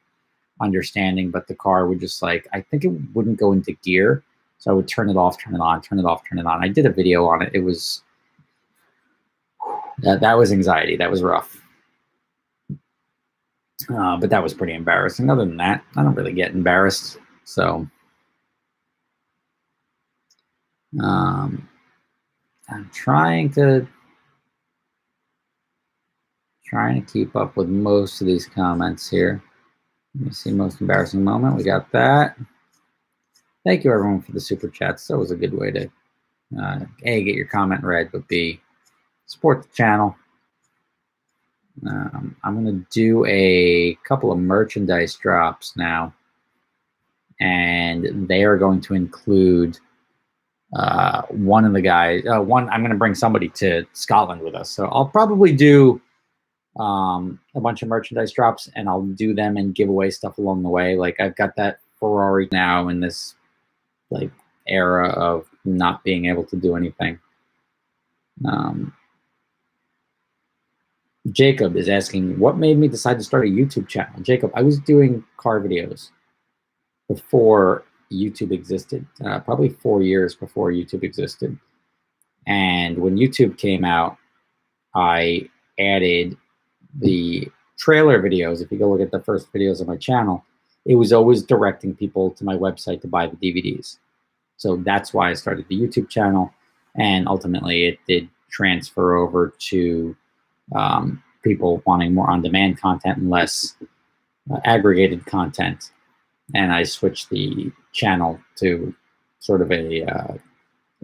understanding, but the car would just like, I think it wouldn't go into gear, so I would turn it off, turn it on, turn it off, turn it on. I did a video on it. It was that was anxiety. That was rough. But that was pretty embarrassing. Other than that, I don't really get embarrassed. So I'm trying to keep up with most of these comments here. Let me see, most embarrassing moment. We got that. Thank you everyone for the super chats. That was a good way to A, get your comment read, but B, support the channel. I'm going to do a couple of merchandise drops now, and they are going to include one of the guys. I'm going to bring somebody to Scotland with us, so I'll probably do a bunch of merchandise drops, and I'll do them and give away stuff along the way. Like, I've got that Ferrari now in this like era of not being able to do anything. Jacob is asking, what made me decide to start a YouTube channel? Jacob, I was doing car videos before YouTube existed, probably 4 years before YouTube existed. And when YouTube came out, I added the trailer videos. If you go look at the first videos of my channel, it was always directing people to my website to buy the DVDs. So that's why I started the YouTube channel. And ultimately it did transfer over to people wanting more on-demand content and less aggregated content. And I switched the channel to sort of a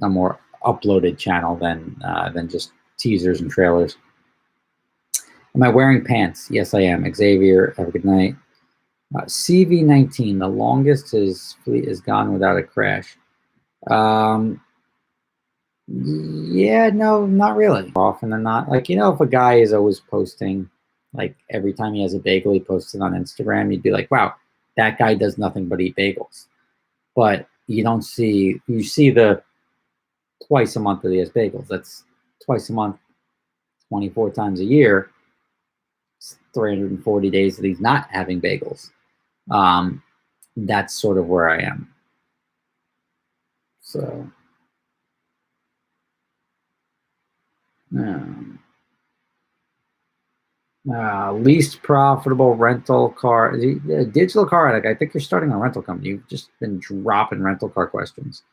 more uploaded channel than just teasers and trailers. Am I wearing pants? Yes, I am. Xavier, have a good night. CV19, the longest his fleet is gone without a crash. Yeah, no, not really. Often than not. Like, you know, if a guy is always posting, like every time he has a bagel, he posts it on Instagram, you'd be like, wow, that guy does nothing but eat bagels. But you don't see, you see the twice a month that he has bagels. That's twice a month, 24 times a year, 340 days that he's not having bagels. That's sort of where I am. So, least profitable rental car, digital car. Like, I think you're starting a rental company. You've just been dropping rental car questions.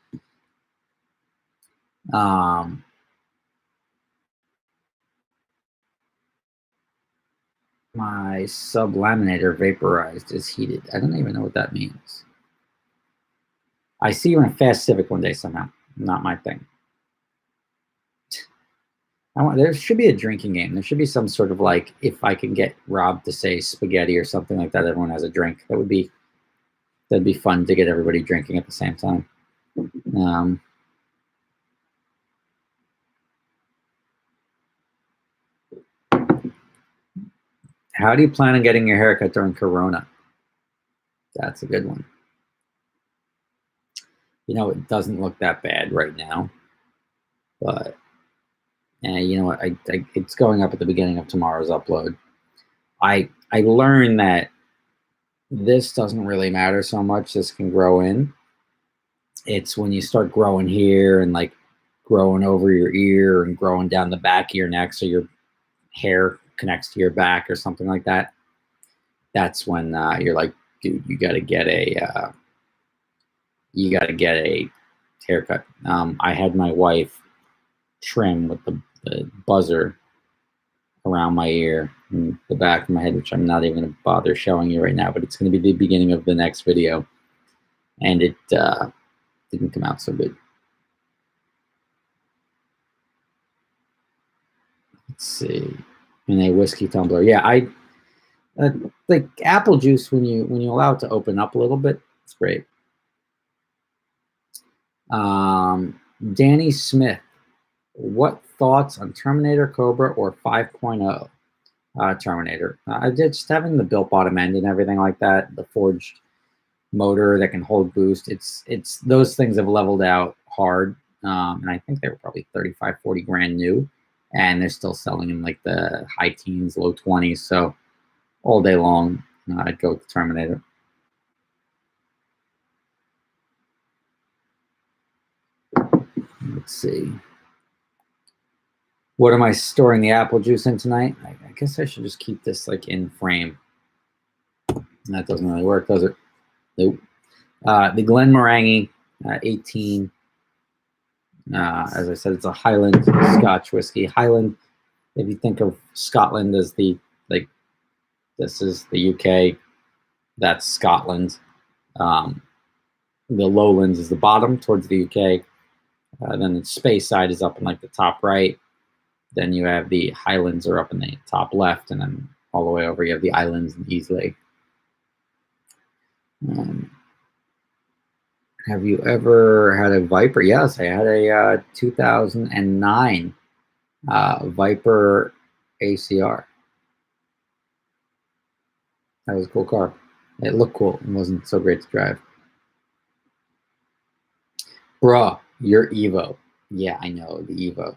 My sublaminator vaporized is heated. I don't even know what that means. I see you in a Fast Civic one day somehow. Not my thing. There should be a drinking game. There should be some sort of like, if I can get Rob to say spaghetti or something like that, everyone has a drink. That'd be fun to get everybody drinking at the same time. How do you plan on getting your haircut during Corona? That's a good one. You know, it doesn't look that bad right now, but you know what? It's going up at the beginning of tomorrow's upload. I learned that this doesn't really matter so much. This can grow in. It's when you start growing here and like growing over your ear and growing down the back of your neck so your hair connects to your back or something like that. That's when you're like, dude, you got to get a haircut. I had my wife trim with the buzzer around my ear and the back of my head, which I'm not even going to bother showing you right now, but it's going to be the beginning of the next video. And didn't come out so good. Let's see. In a whiskey tumbler. Yeah, like apple juice when you allow it to open up a little bit, it's great. Danny Smith, what thoughts on Terminator, Cobra, or 5.0? Terminator. Just having the built bottom end and everything like that, the forged motor that can hold boost. It's those things have leveled out hard, and I think they were probably 35, 40 grand new, and they're still selling in like the high teens, low 20s. So all day long, I'd go with the Terminator. Let's see. What am I storing the apple juice in tonight? I guess I should just keep this like in frame. That doesn't really work, does it? Nope. The Glenmorangie 18. As I said, it's a Highland Scotch whiskey. Highland, if you think of Scotland as the, like, this is the UK, that's Scotland. The Lowlands is the bottom towards the UK. Then the Speyside is up in like the top right. Then you have the Highlands are up in the top left, and then all the way over you have the islands and Islay. Have you ever had a Viper? Yes, I had a 2009 Viper ACR. That was a cool car. It looked cool. It wasn't so great to drive. Bruh, your Evo. Yeah, I know, the Evo.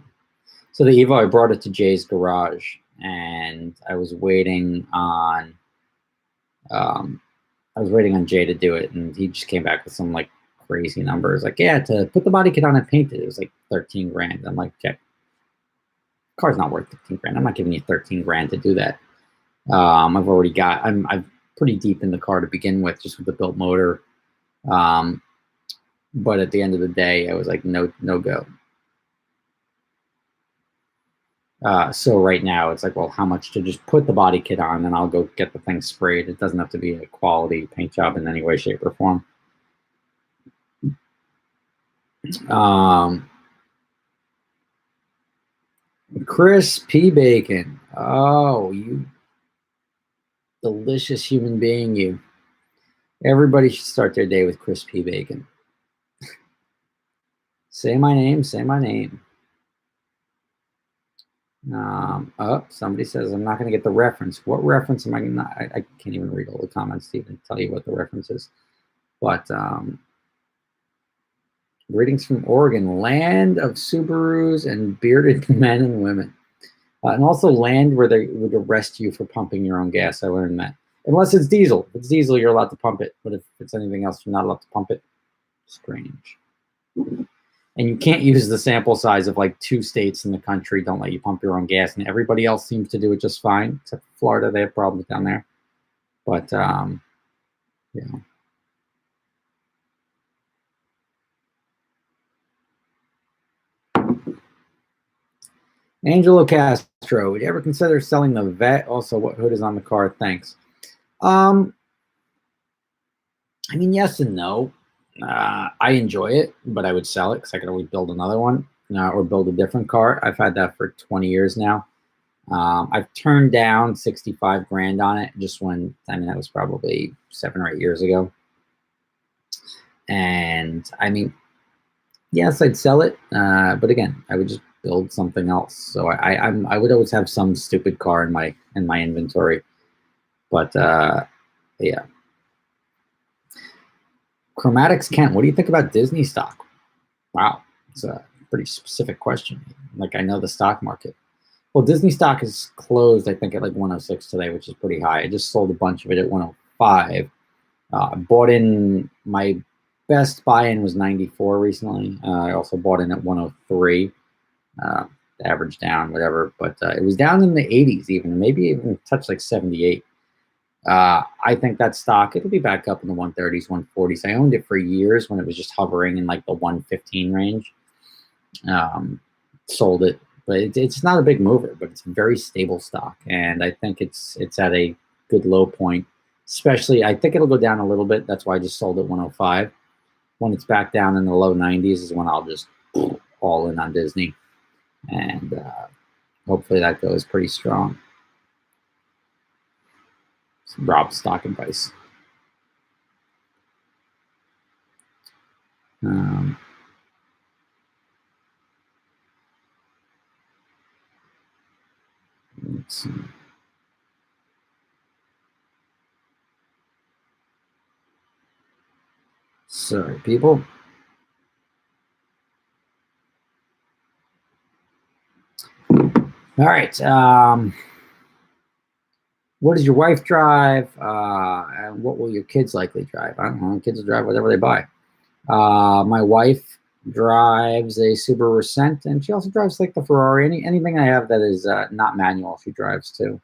So the Evo, I brought it to Jay's garage, and I was waiting on Jay to do it, and he just came back with some like crazy numbers. Like, yeah, to put the body kit on and paint it, it was like 13 grand. I'm like, check. Car's not worth 13 grand. I'm not giving you 13 grand to do that. I'm pretty deep in the car to begin with, just with the built motor. But at the end of the day, I was like, no go. So right now it's like, well, how much to just put the body kit on, and I'll go get the thing sprayed. It doesn't have to be a quality paint job in any way, shape, or form. Chris P. Bacon. Oh, you delicious human being, you. Everybody should start their day with Chris P. Bacon. Say my name, say my name. Oh, somebody says I'm not going to get the reference. What reference am I going to? I can't even read all the comments to even tell you what the reference is. But greetings from Oregon, land of Subarus and bearded men and women. And also land where they would arrest you for pumping your own gas. I learned that. Unless it's diesel. If it's diesel, you're allowed to pump it. But if it's anything else, you're not allowed to pump it. Strange. And you can't use the sample size of like 2 states in the country don't let you pump your own gas, and everybody else seems to do it just fine, except Florida. They have problems down there. But yeah. Angelo Castro, would you ever consider selling the Vet? Also, what hood is on the car? Thanks. I mean, yes and no. I enjoy it, but I would sell it because I could always build another one or build a different car. I've had that for 20 years now. I've turned down 65 grand on it just when, I mean, that was probably 7 or 8 years ago. And I mean, yes, I'd sell it, but again, I would just build something else. So I would always have some stupid car in my inventory. But yeah. Chromatics Kent, what do you think about Disney stock? Wow, it's a pretty specific question. Like, I know the stock market. Well, Disney stock is closed, I think, at like 106 today, which is pretty high. I just sold a bunch of it at 105. I bought in, my best buy-in was 94 recently. I also bought in at 103. Average down, whatever. But it was down in the 80s even, maybe even touched like 78. I think that stock, it'll be back up in the 130s, 140s. I owned it for years when it was just hovering in like the 115 range. Sold it, but it's not a big mover, but it's a very stable stock. And I think it's at a good low point, especially, I think it'll go down a little bit. That's why I just sold at 105. when it's back down in the low 90s is when I'll just all in on Disney, and hopefully that goes pretty strong. Rob's stock advice. Let's see. Sorry, people. All right. What does your wife drive? And what will your kids likely drive? I don't know. Kids will drive whatever they buy. My wife drives a Subaru Ascent, and she also drives like the Ferrari. Anything I have that is not manual, she drives too.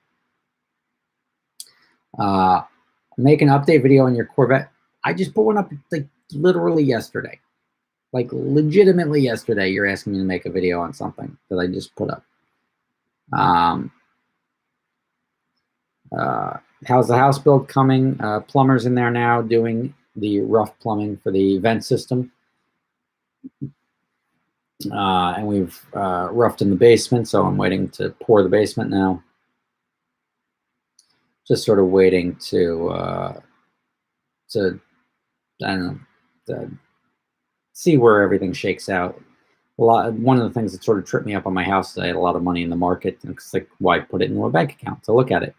Make an update video on your Corvette. I just put one up like literally yesterday. Like legitimately yesterday, you're asking me to make a video on something that I just put up. How's the house build coming? Plumbers in there now doing the rough plumbing for the vent system. And we've roughed in the basement, so I'm waiting to pour the basement now. Just sort of waiting to I don't know, to see where everything shakes out. One of the things that sort of tripped me up on my house is I had a lot of money in the market, and it's like, why put it into a bank account to look at it?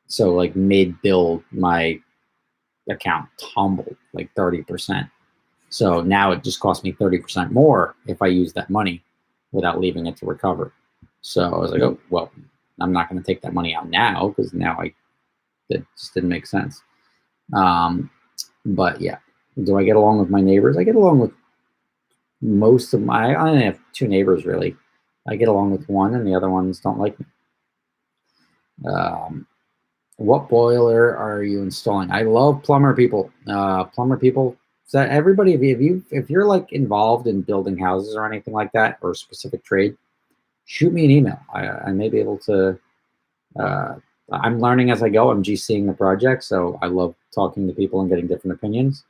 So like mid-build, my account tumbled like 30%. So now it just costs me 30% more if I use that money without leaving it to recover. So I was like, oh, well, I'm not going to take that money out now, because now that just didn't make sense. But yeah, do I get along with my neighbors? I get along with most of I only have 2 neighbors really. I get along with one, and the other ones don't like me. What boiler are you installing? I love plumber people. Plumber people. So everybody, if you're like involved in building houses or anything like that, or a specific trade, shoot me an email. I may be able to. I'm learning as I go. I'm GCing the project, so I love talking to people and getting different opinions.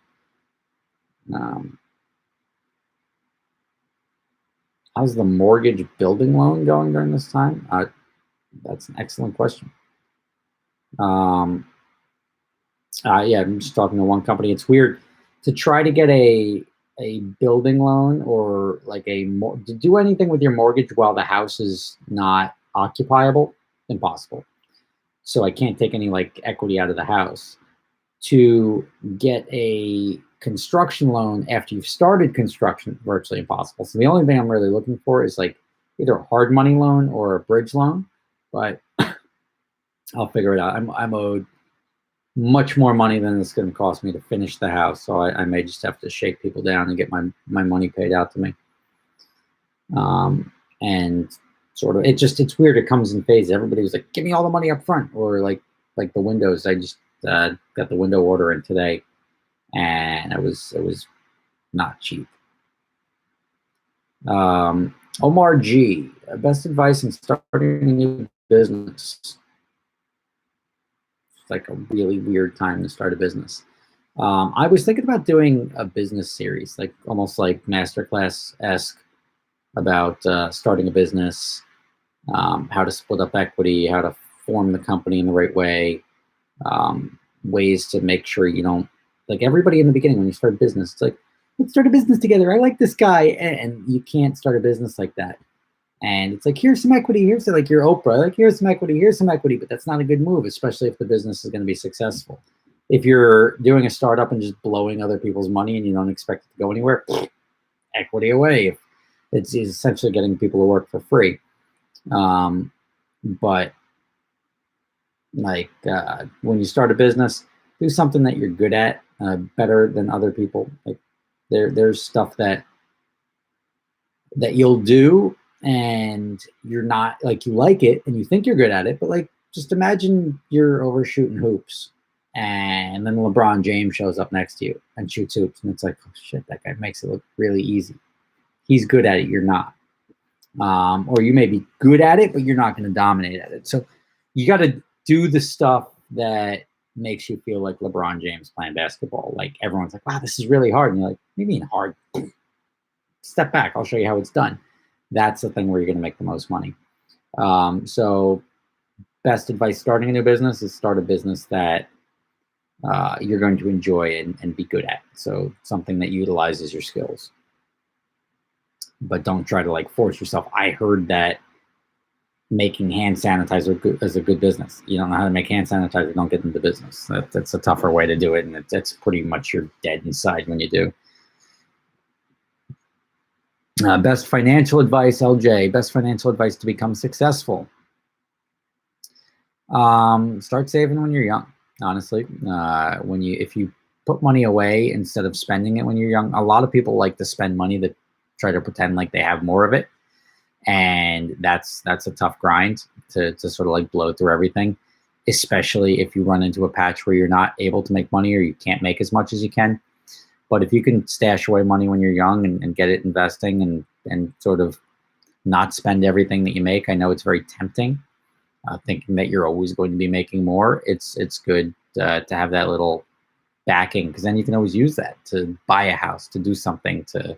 How's the mortgage building loan going during this time? That's an excellent question. Yeah, I'm just talking to one company. It's weird to try to get a building loan, or like to do anything with your mortgage while the house is not occupiable. Impossible. So I can't take any like equity out of the house. To get a construction loan after you've started construction, virtually impossible. So the only thing I'm really looking for is like either a hard money loan or a bridge loan, but I'll figure it out. I'm owed much more money than it's going to cost me to finish the house, so I may just have to shake people down and get my money paid out to me. And sort of, it's weird. It comes in phases. Everybody was like, give me all the money up front, or like the windows. I just got the window order in today, and it was not cheap. Omar G, best advice in starting a new business. It's like a really weird time to start a business. I was thinking about doing a business series, like almost like masterclass-esque, about starting a business, how to split up equity, how to form the company in the right way, ways to make sure you don't, like everybody in the beginning when you start a business, it's like, let's start a business together. I like this guy, and you can't start a business like that. And it's like, here's some equity, here's like your Oprah, like here's some equity, but that's not a good move, especially if the business is going to be successful. If you're doing a startup and just blowing other people's money and you don't expect it to go anywhere, equity away. It's essentially getting people to work for free. But like when you start a business, do something that you're good at, better than other people. Like there's stuff that you'll do and you're not, like, you like it and you think you're good at it, but like just imagine you're overshooting hoops, and then LeBron James shows up next to you and shoots hoops, and it's like, oh shit, that guy makes it look really easy. He's good at it, you're not. Or you may be good at it, but you're not going to dominate at it. So you got to do the stuff that makes you feel like LeBron James playing basketball. Like everyone's like, wow, this is really hard. And you're like, what do you mean hard? Step back. I'll show you how it's done. That's the thing where you're going to make the most money. So best advice starting a new business is start a business that you're going to enjoy and be good at. So something that utilizes your skills. But don't try to like force yourself. I heard that making hand sanitizer is a good business. You don't know how to make hand sanitizer, don't get into business. That's a tougher way to do it, and it's pretty much you're dead inside when you do. Best financial advice, LJ. Best financial advice to become successful. Start saving when you're young. Honestly, if you put money away instead of spending it when you're young, a lot of people like to spend money that try to pretend like they have more of it. And that's a tough grind to sort of like blow through everything, especially if you run into a patch where you're not able to make money or you can't make as much as you can. But if you can stash away money when you're young and get it investing and sort of not spend everything that you make, I know it's very tempting, thinking that you're always going to be making more. It's good to have that little backing, because then you can always use that to buy a house, to do something, to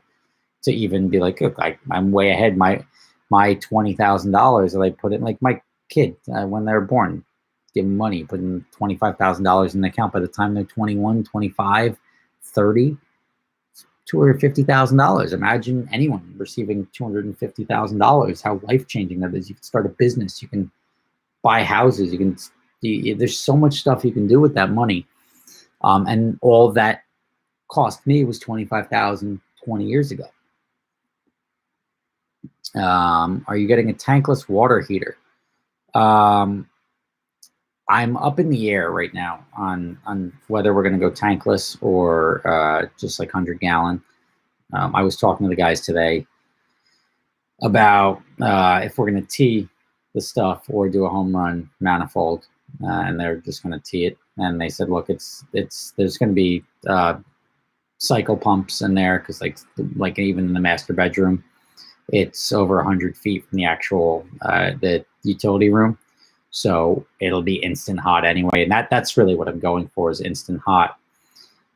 even be like, look, I'm way ahead. My $20,000 that I put in, like my kid, when they're born, give them money, put in $25,000 in the account. By the time they're 21, 25, 30, $250,000. Imagine anyone receiving $250,000, how life-changing that is. You can start a business, you can buy houses, there's so much stuff you can do with that money. And all that cost me was $25,000 20 years ago. Are you getting a tankless water heater? I'm up in the air right now on whether we're going to go tankless or just like 100-gallon. I was talking to the guys today about if we're going to tee the stuff or do a home run manifold, and they're just going to tee it. And they said, look, there's going to be cycle pumps in there, because like even in the master bedroom, it's over 100 feet from the actual the utility room, so it'll be instant hot anyway. And that's really what I'm going for, is instant hot.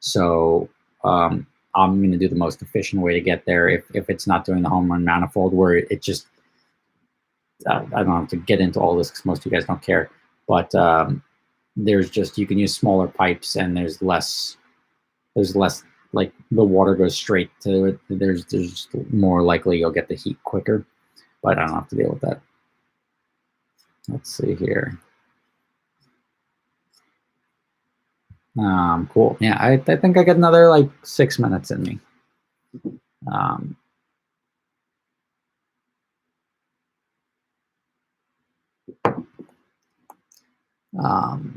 So I'm going to do the most efficient way to get there. If it's not doing the home run manifold, where it just I don't have to get into all this because most of you guys don't care, but there's just, you can use smaller pipes, and there's less like the water goes straight to it. There's more likely you'll get the heat quicker, but I don't have to deal with that. Let's see here. Cool. Yeah, I think I got another like 6 minutes in me.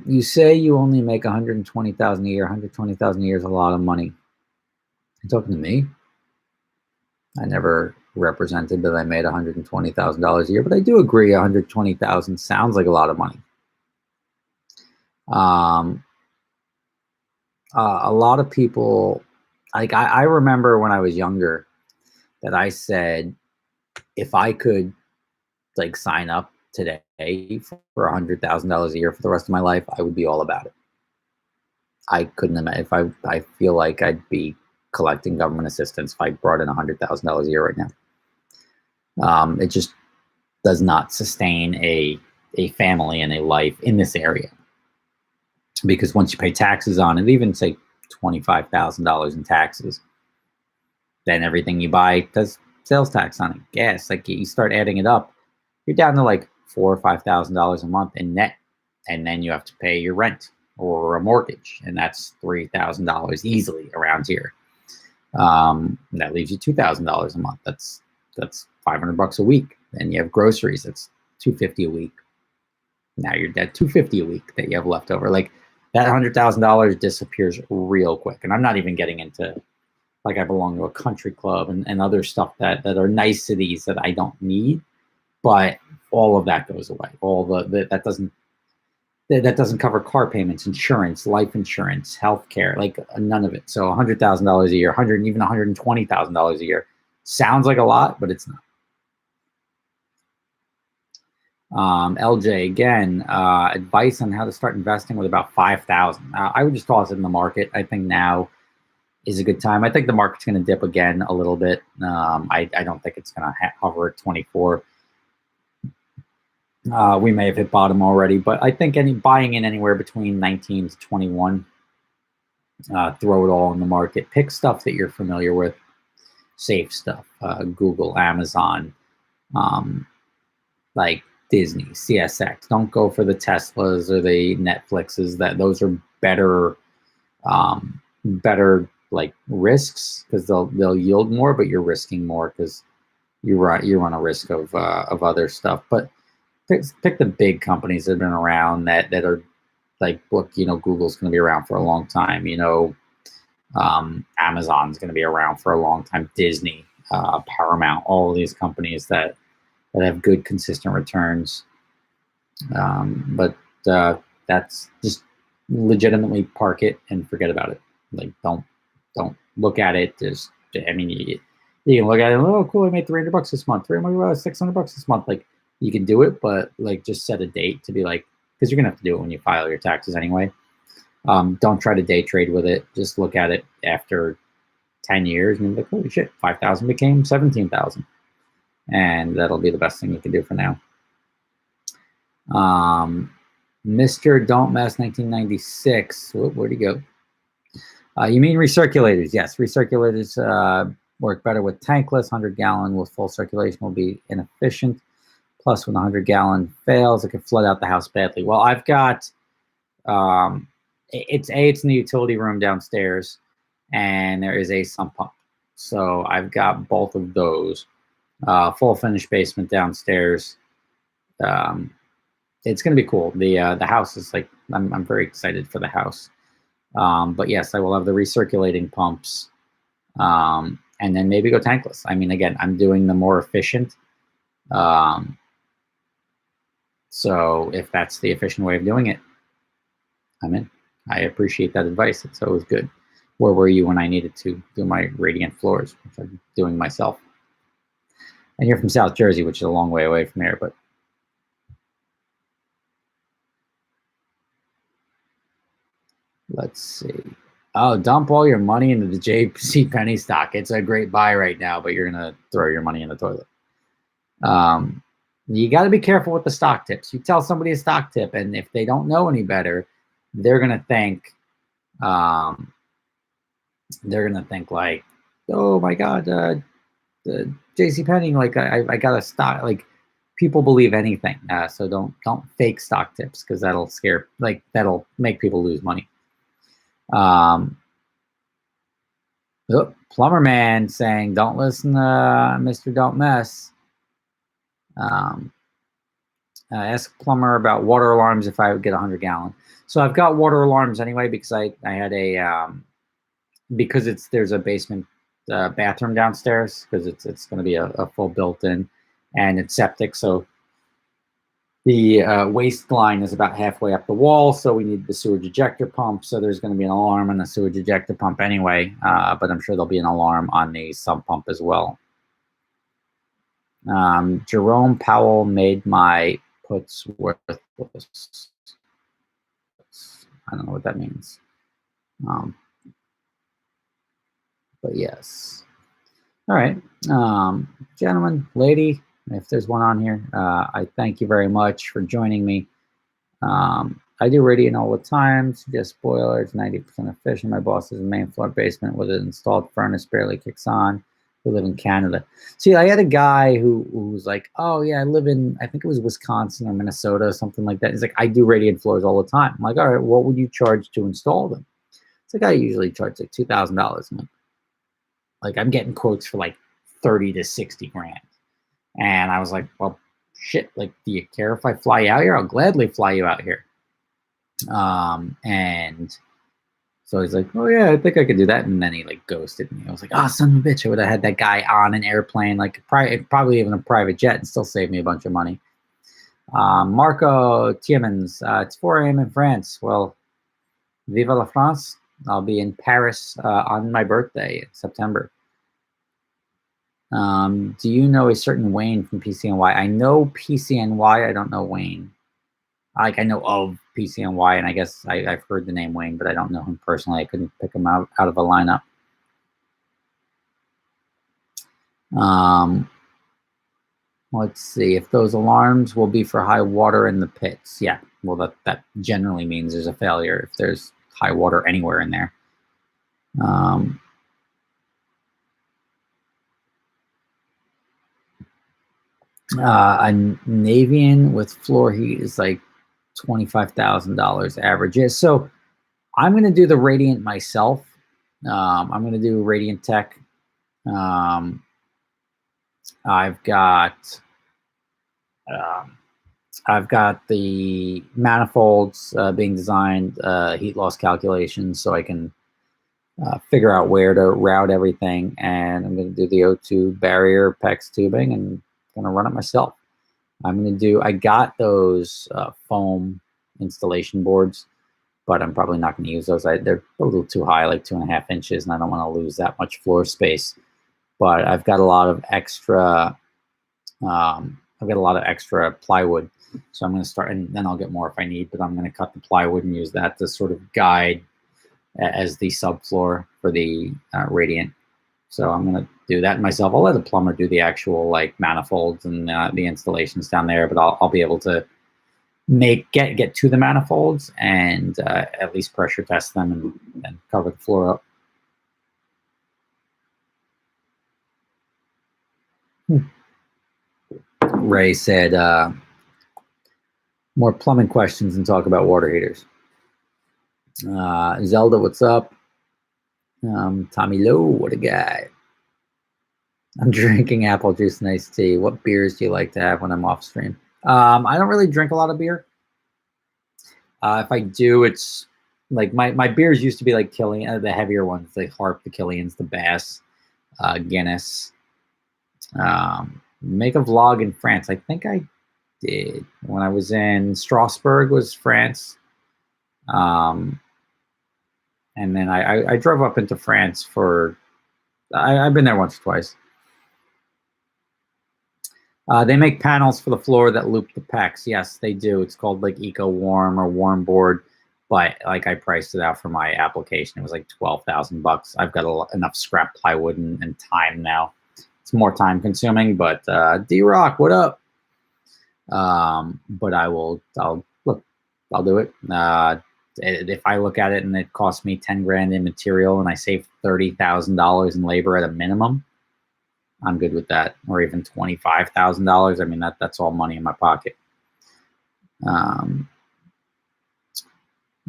You say you only make 120,000 a year. 120,000 a year is a lot of money. You talking to me? I never represented that I made $120,000 a year, but I do agree 120,000 sounds like a lot of money. A lot of people, like I remember when I was younger that I said, if I could like sign up today for $100,000 a year for the rest of my life, I would be all about it. I couldn't imagine if I feel like I'd be collecting government assistance if I brought in $100,000 a year right now. It just does not sustain a family and a life in this area, because once you pay taxes on it, even say $25,000 in taxes, then everything you buy does sales tax on it, gas. Like you start adding it up, you're down to like $4,000 or $5,000 a month in net, and then you have to pay your rent or a mortgage, and that's $3,000 easily around here. That leaves you $2,000 a month. That's $500 a week. Then you have groceries. That's $250 a week. Now you're dead $250 a week that you have left over. Like that $100,000 disappears real quick. And I'm not even getting into, like, I belong to a country club and other stuff that are niceties that I don't need, but all of that goes away. All that doesn't cover car payments, insurance, life insurance, healthcare, like none of it. So $100,000 a year, even $120,000 a year sounds like a lot, but it's not. LJ again, advice on how to start investing with about 5,000. I would just toss it in the market. I think now is a good time. I think the market's going to dip again a little bit. I don't think it's going to hover at 24. We may have hit bottom already, but I think buying in anywhere between 19 to 21. Throw it all in the market. Pick stuff that you're familiar with. Safe stuff. Google, Amazon, like Disney, CSX. Don't go for the Teslas or the Netflixes. Those are better, better like risks because they'll yield more, but you're risking more because you run a risk of other stuff. But pick the big companies that have been around that are like, look, Google's going to be around for a long time. Amazon's going to be around for a long time. Disney, Paramount, all of these companies that have good, consistent returns. But that's just legitimately park it and forget about it. Like, don't look at it. You can look at it. Oh, cool! I made $300 this month. $600 this month. Like, you can do it, but like, just set a date to be like, because you're gonna have to do it when you file your taxes anyway. Don't try to day trade with it. Just look at it after 10 years and you're like, holy shit, 5,000 became 17,000. And that'll be the best thing you can do for now. Mr. Don't Mess 1996. Where'd he go? You mean recirculators? Yes, recirculators work better with tankless. 100-gallon with full circulation will be inefficient. Plus, when the 100-gallon fails, it could flood out the house badly. Well, I've got it's in the utility room downstairs, and there is a sump pump. So I've got both of those. Full finished basement downstairs. It's going to be cool. The house is like, I'm very excited for the house. But yes, I will have the recirculating pumps, and then maybe go tankless. I mean, again, I'm doing the more efficient. So if that's the efficient way of doing it, I'm in. I appreciate that advice. It's always good. Where were you when I needed to do my radiant floors, which I'm doing myself? And you're from South Jersey, which is a long way away from here, but let's see. Oh, dump all your money into the JC Penney stock. It's a great buy right now, but you're gonna throw your money in the toilet. You got to be careful with the stock tips. You tell somebody a stock tip, and if they don't know any better, they're gonna think like, oh my God, the JC Penney, like I got a stock. Like, people believe anything, so don't fake stock tips because that'll make people lose money. Plumber Man saying, don't listen to Mr. Don't Mess. Ask plumber about water alarms if I would get 100-gallon. So I've got water alarms anyway because I had a because there's a basement bathroom downstairs because it's going to be a full built-in, and it's septic. So the waste line is about halfway up the wall, so we need the sewage ejector pump. So there's going to be an alarm on the sewage ejector pump anyway, but I'm sure there'll be an alarm on the sump pump as well. Jerome Powell made my puts worthless. I don't know what that means. But yes. All right. Gentlemen, lady, if there's one on here, I thank you very much for joining me. I do radiant all the time. Suggest boilers, 90% efficient. My boss has a main floor basement with an installed furnace, barely kicks on. We live in Canada. See, I had a guy who was like, oh yeah, I live in, I think it was Wisconsin or Minnesota or something like that. He's like, I do radiant floors all the time. I'm like, all right, what would you charge to install them? It's like, I usually charge like $2,000. Like, I'm getting quotes for like 30 to 60 grand. And I was like, well, shit, like, do you care if I fly you out here? I'll gladly fly you out here. And so he's like, oh yeah, I think I could do that. And then he like ghosted me. I was like, oh, son of a bitch, I would have had that guy on an airplane, like probably even a private jet, and still save me a bunch of money. Marco Tiemens, it's 4 a.m. in France. Well, vive la France. I'll be in Paris on my birthday in September. Do you know a certain Wayne from PCNY? I know PCNY. I don't know Wayne. Like, I know of PCNY, and I guess I've heard the name Wayne, but I don't know him personally. I couldn't pick him out of a lineup. Let's see if those alarms will be for high water in the pits. Yeah, well, that generally means there's a failure if there's high water anywhere in there. A Navian with floor heat is like $25,000 average. Yeah, so I'm going to do the Radiant myself. I'm going to do Radiant Tech. I've got the manifolds being designed, heat loss calculations, so I can figure out where to route everything. And I'm going to do the O2 barrier PEX tubing and going to run it myself. I got those foam installation boards, but I'm probably not going to use those. They're a little too high, like 2.5 inches, and I don't want to lose that much floor space. But I've got a lot of extra. I've got a lot of extra plywood, so I'm going to start, and then I'll get more if I need. But I'm going to cut the plywood and use that to sort of guide as the subfloor for the Radiant. So I'm going to do that myself. I'll let the plumber do the actual like manifolds and the installations down there, but I'll be able to get to the manifolds and at least pressure test them and cover the floor up. Ray said, more plumbing questions and talk about water heaters. Zelda, what's up? Tommy Lowe, what a guy. I'm drinking apple juice and iced tea. What beers do you like to have when I'm off stream? I don't really drink a lot of beer. If I do, it's like my beers used to be like Killian, the heavier ones, the Harp, the Killians, the Bass, Guinness. Make a vlog in France. I think I did when I was in Strasbourg, was France. And then I drove up into France for, I've been there once or twice. They make panels for the floor that loop the PEX. Yes, they do. It's called like Eco Warm or Warm Board. But like I priced it out for my application. It was like $12,000. I've got enough scrap plywood and time now. It's more time consuming, but D-Rock, what up? But I'll do it. If I look at it and it costs me 10 grand in material and I save $30,000 in labor at a minimum, I'm good with that. Or even $25,000. I mean, that's all money in my pocket. What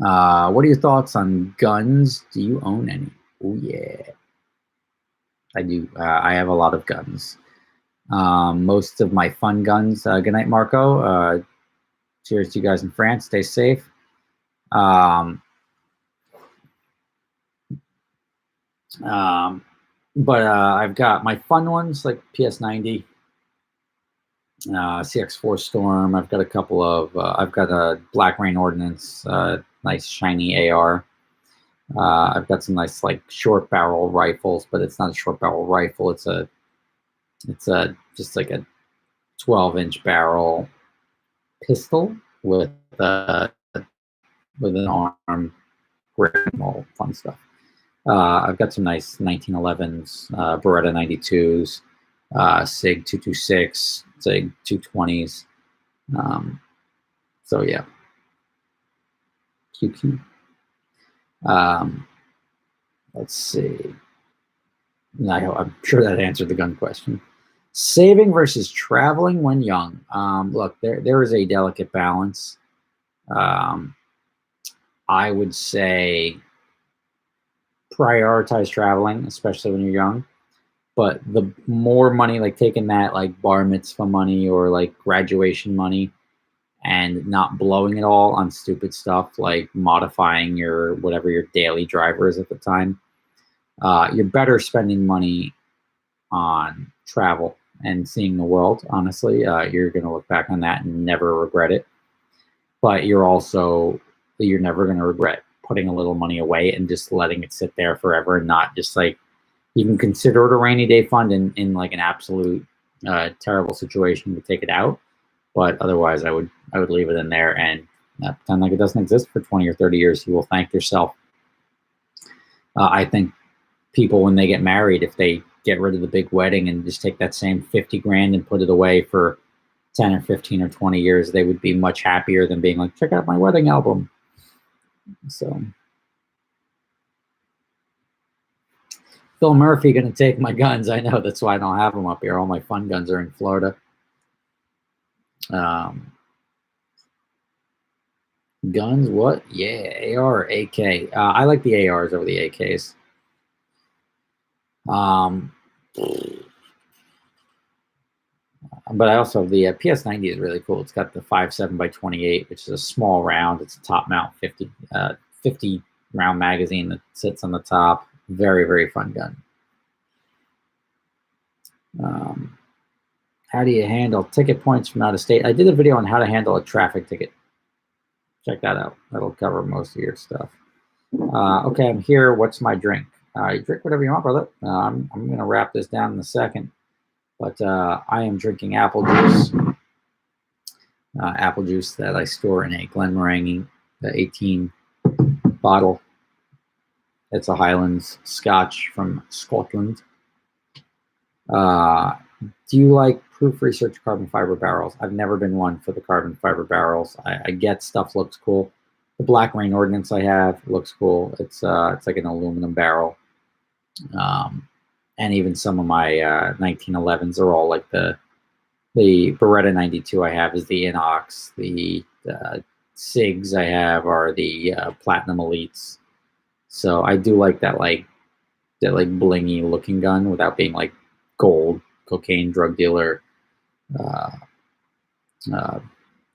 are your thoughts on guns? Do you own any? Oh yeah, I do. I have a lot of guns. Most of my fun guns. Good night, Marco. Cheers to you guys in France. Stay safe. But I've got my fun ones like PS90, CX4 Storm. I've got a couple of. I've got a Black Rain Ordnance, nice shiny AR. I've got some nice like short barrel rifles, but it's not a short barrel rifle. It's just like a 12-inch barrel pistol with an arm, all fun stuff. I've got some nice 1911s, Beretta 92s, SIG 226, SIG 220s. So yeah, QQ. Let's see. I'm sure that answered the gun question. Saving versus traveling when young. Look, there is a delicate balance. I would say prioritize traveling, especially when you're young. But the more money, like taking that like bar mitzvah money or like graduation money and not blowing it all on stupid stuff like modifying your whatever your daily driver is at the time, you're better spending money on travel and seeing the world. Honestly, you're going to look back on that and never regret it. But you're never going to regret putting a little money away and just letting it sit there forever and not just like, You can consider it a rainy day fund in like an absolute terrible situation to take it out, but otherwise I would leave it in there and pretend like it doesn't exist for 20 or 30 years. You will thank yourself. I think people, when they get married, if they get rid of the big wedding and just take that same 50 grand and put it away for 10 or 15 or 20 years, they would be much happier than being like, check out my wedding album. So Phil Murphy gonna take my guns. I know, that's why I don't have them up here. All my fun guns are in Florida. Guns, what? Yeah, AR, AK. I like the ARs over the AKs. But I also have the PS90 is really cool. It's got the 5.7x28, which is a small round. It's a top mount 50 round magazine that sits on the top. Very, very fun gun. How do you handle ticket points from out of state? I did a video on how to handle a traffic ticket. Check that out. That'll cover most of your stuff. Okay, I'm here. What's my drink? You drink whatever you want, brother. I'm going to wrap this down in a second. But I am drinking apple juice. Apple juice that I store in a Glenmorangie 18 bottle. It's a Highlands Scotch from Scotland. Do you like proof research carbon fiber barrels? I've never been one for the carbon fiber barrels. I get stuff looks cool. The Black Rain Ordnance I have looks cool. It's like an aluminum barrel. And even some of my 1911s are all like the Beretta 92 I have is the Inox. The SIGs I have are the Platinum Elites. So I do like that like blingy looking gun without being like gold, cocaine, drug dealer,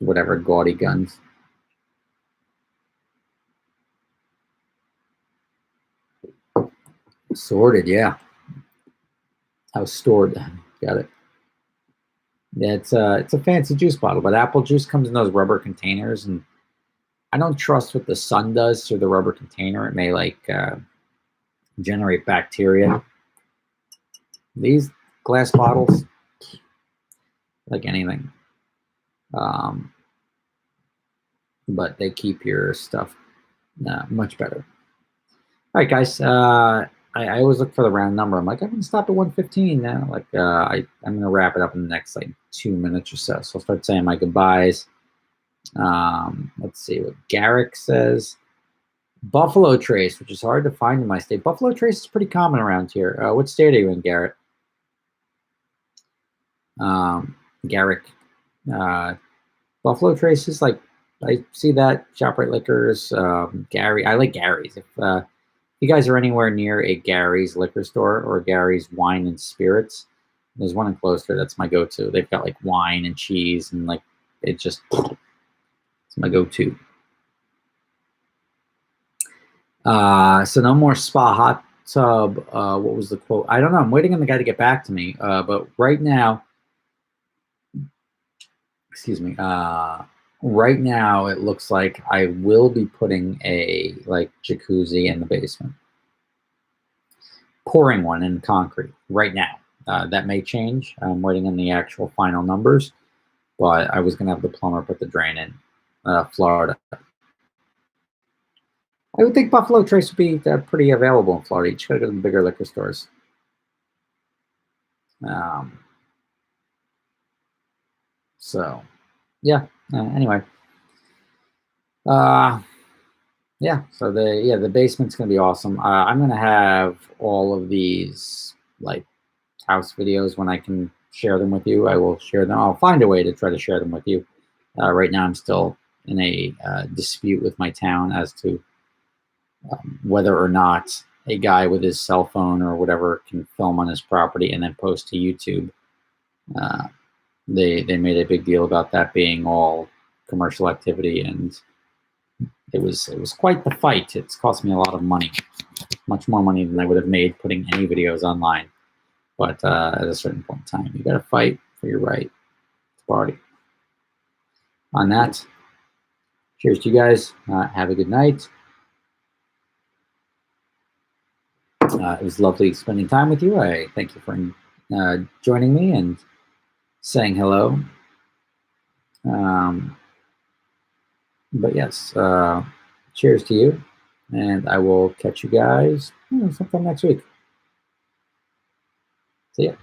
whatever gaudy guns. Sorted, yeah. I was stored. Got it. Yeah, it's a fancy juice bottle, but apple juice comes in those rubber containers, and I don't trust what the sun does through the rubber container. It may like generate bacteria. These glass bottles, like anything, but they keep your stuff much better. All right, guys. I always look for the round number. I'm like, I'm gonna stop at 115 now. Like, I'm gonna wrap it up in the next like 2 minutes or so. So I'll start saying my goodbyes. Let's see what Garrick says. Buffalo Trace, which is hard to find in my state. Buffalo Trace is pretty common around here. What state are you in, Garrett? Garrick. Buffalo Trace is like, I see that. ShopRite Liquors. Gary. I like Gary's. If you guys are anywhere near a Gary's liquor store or Gary's Wine and Spirits, there's one in Closter that's my go-to. They've got like wine and cheese and like it's my go-to. So no more spa hot tub. What was the quote? I don't know. I'm waiting on the guy to get back to me. But right now, excuse me. Right now, it looks like I will be putting a like jacuzzi in the basement. Pouring one in concrete right now. That may change. I'm waiting on the actual final numbers, but I was going to have the plumber put the drain in Florida. I would think Buffalo Trace would be pretty available in Florida. You just got to go to the bigger liquor stores. So, yeah. Anyway. Yeah. So the basement's gonna be awesome. I'm gonna have all of these like house videos when I can share them with you. I will share them. I'll find a way to try to share them with you. Right now, I'm still in a dispute with my town as to whether or not a guy with his cell phone or whatever can film on his property and then post to YouTube. They made a big deal about that being all commercial activity, and it was quite the fight. It's cost me a lot of money, much more money than I would have made putting any videos online. But at a certain point in time, you got to fight for your right to party. On that, cheers to you guys. Have a good night. It was lovely spending time with you. I thank you for joining me and saying hello. But yes, cheers to you, and I will catch you guys sometime next week. See ya.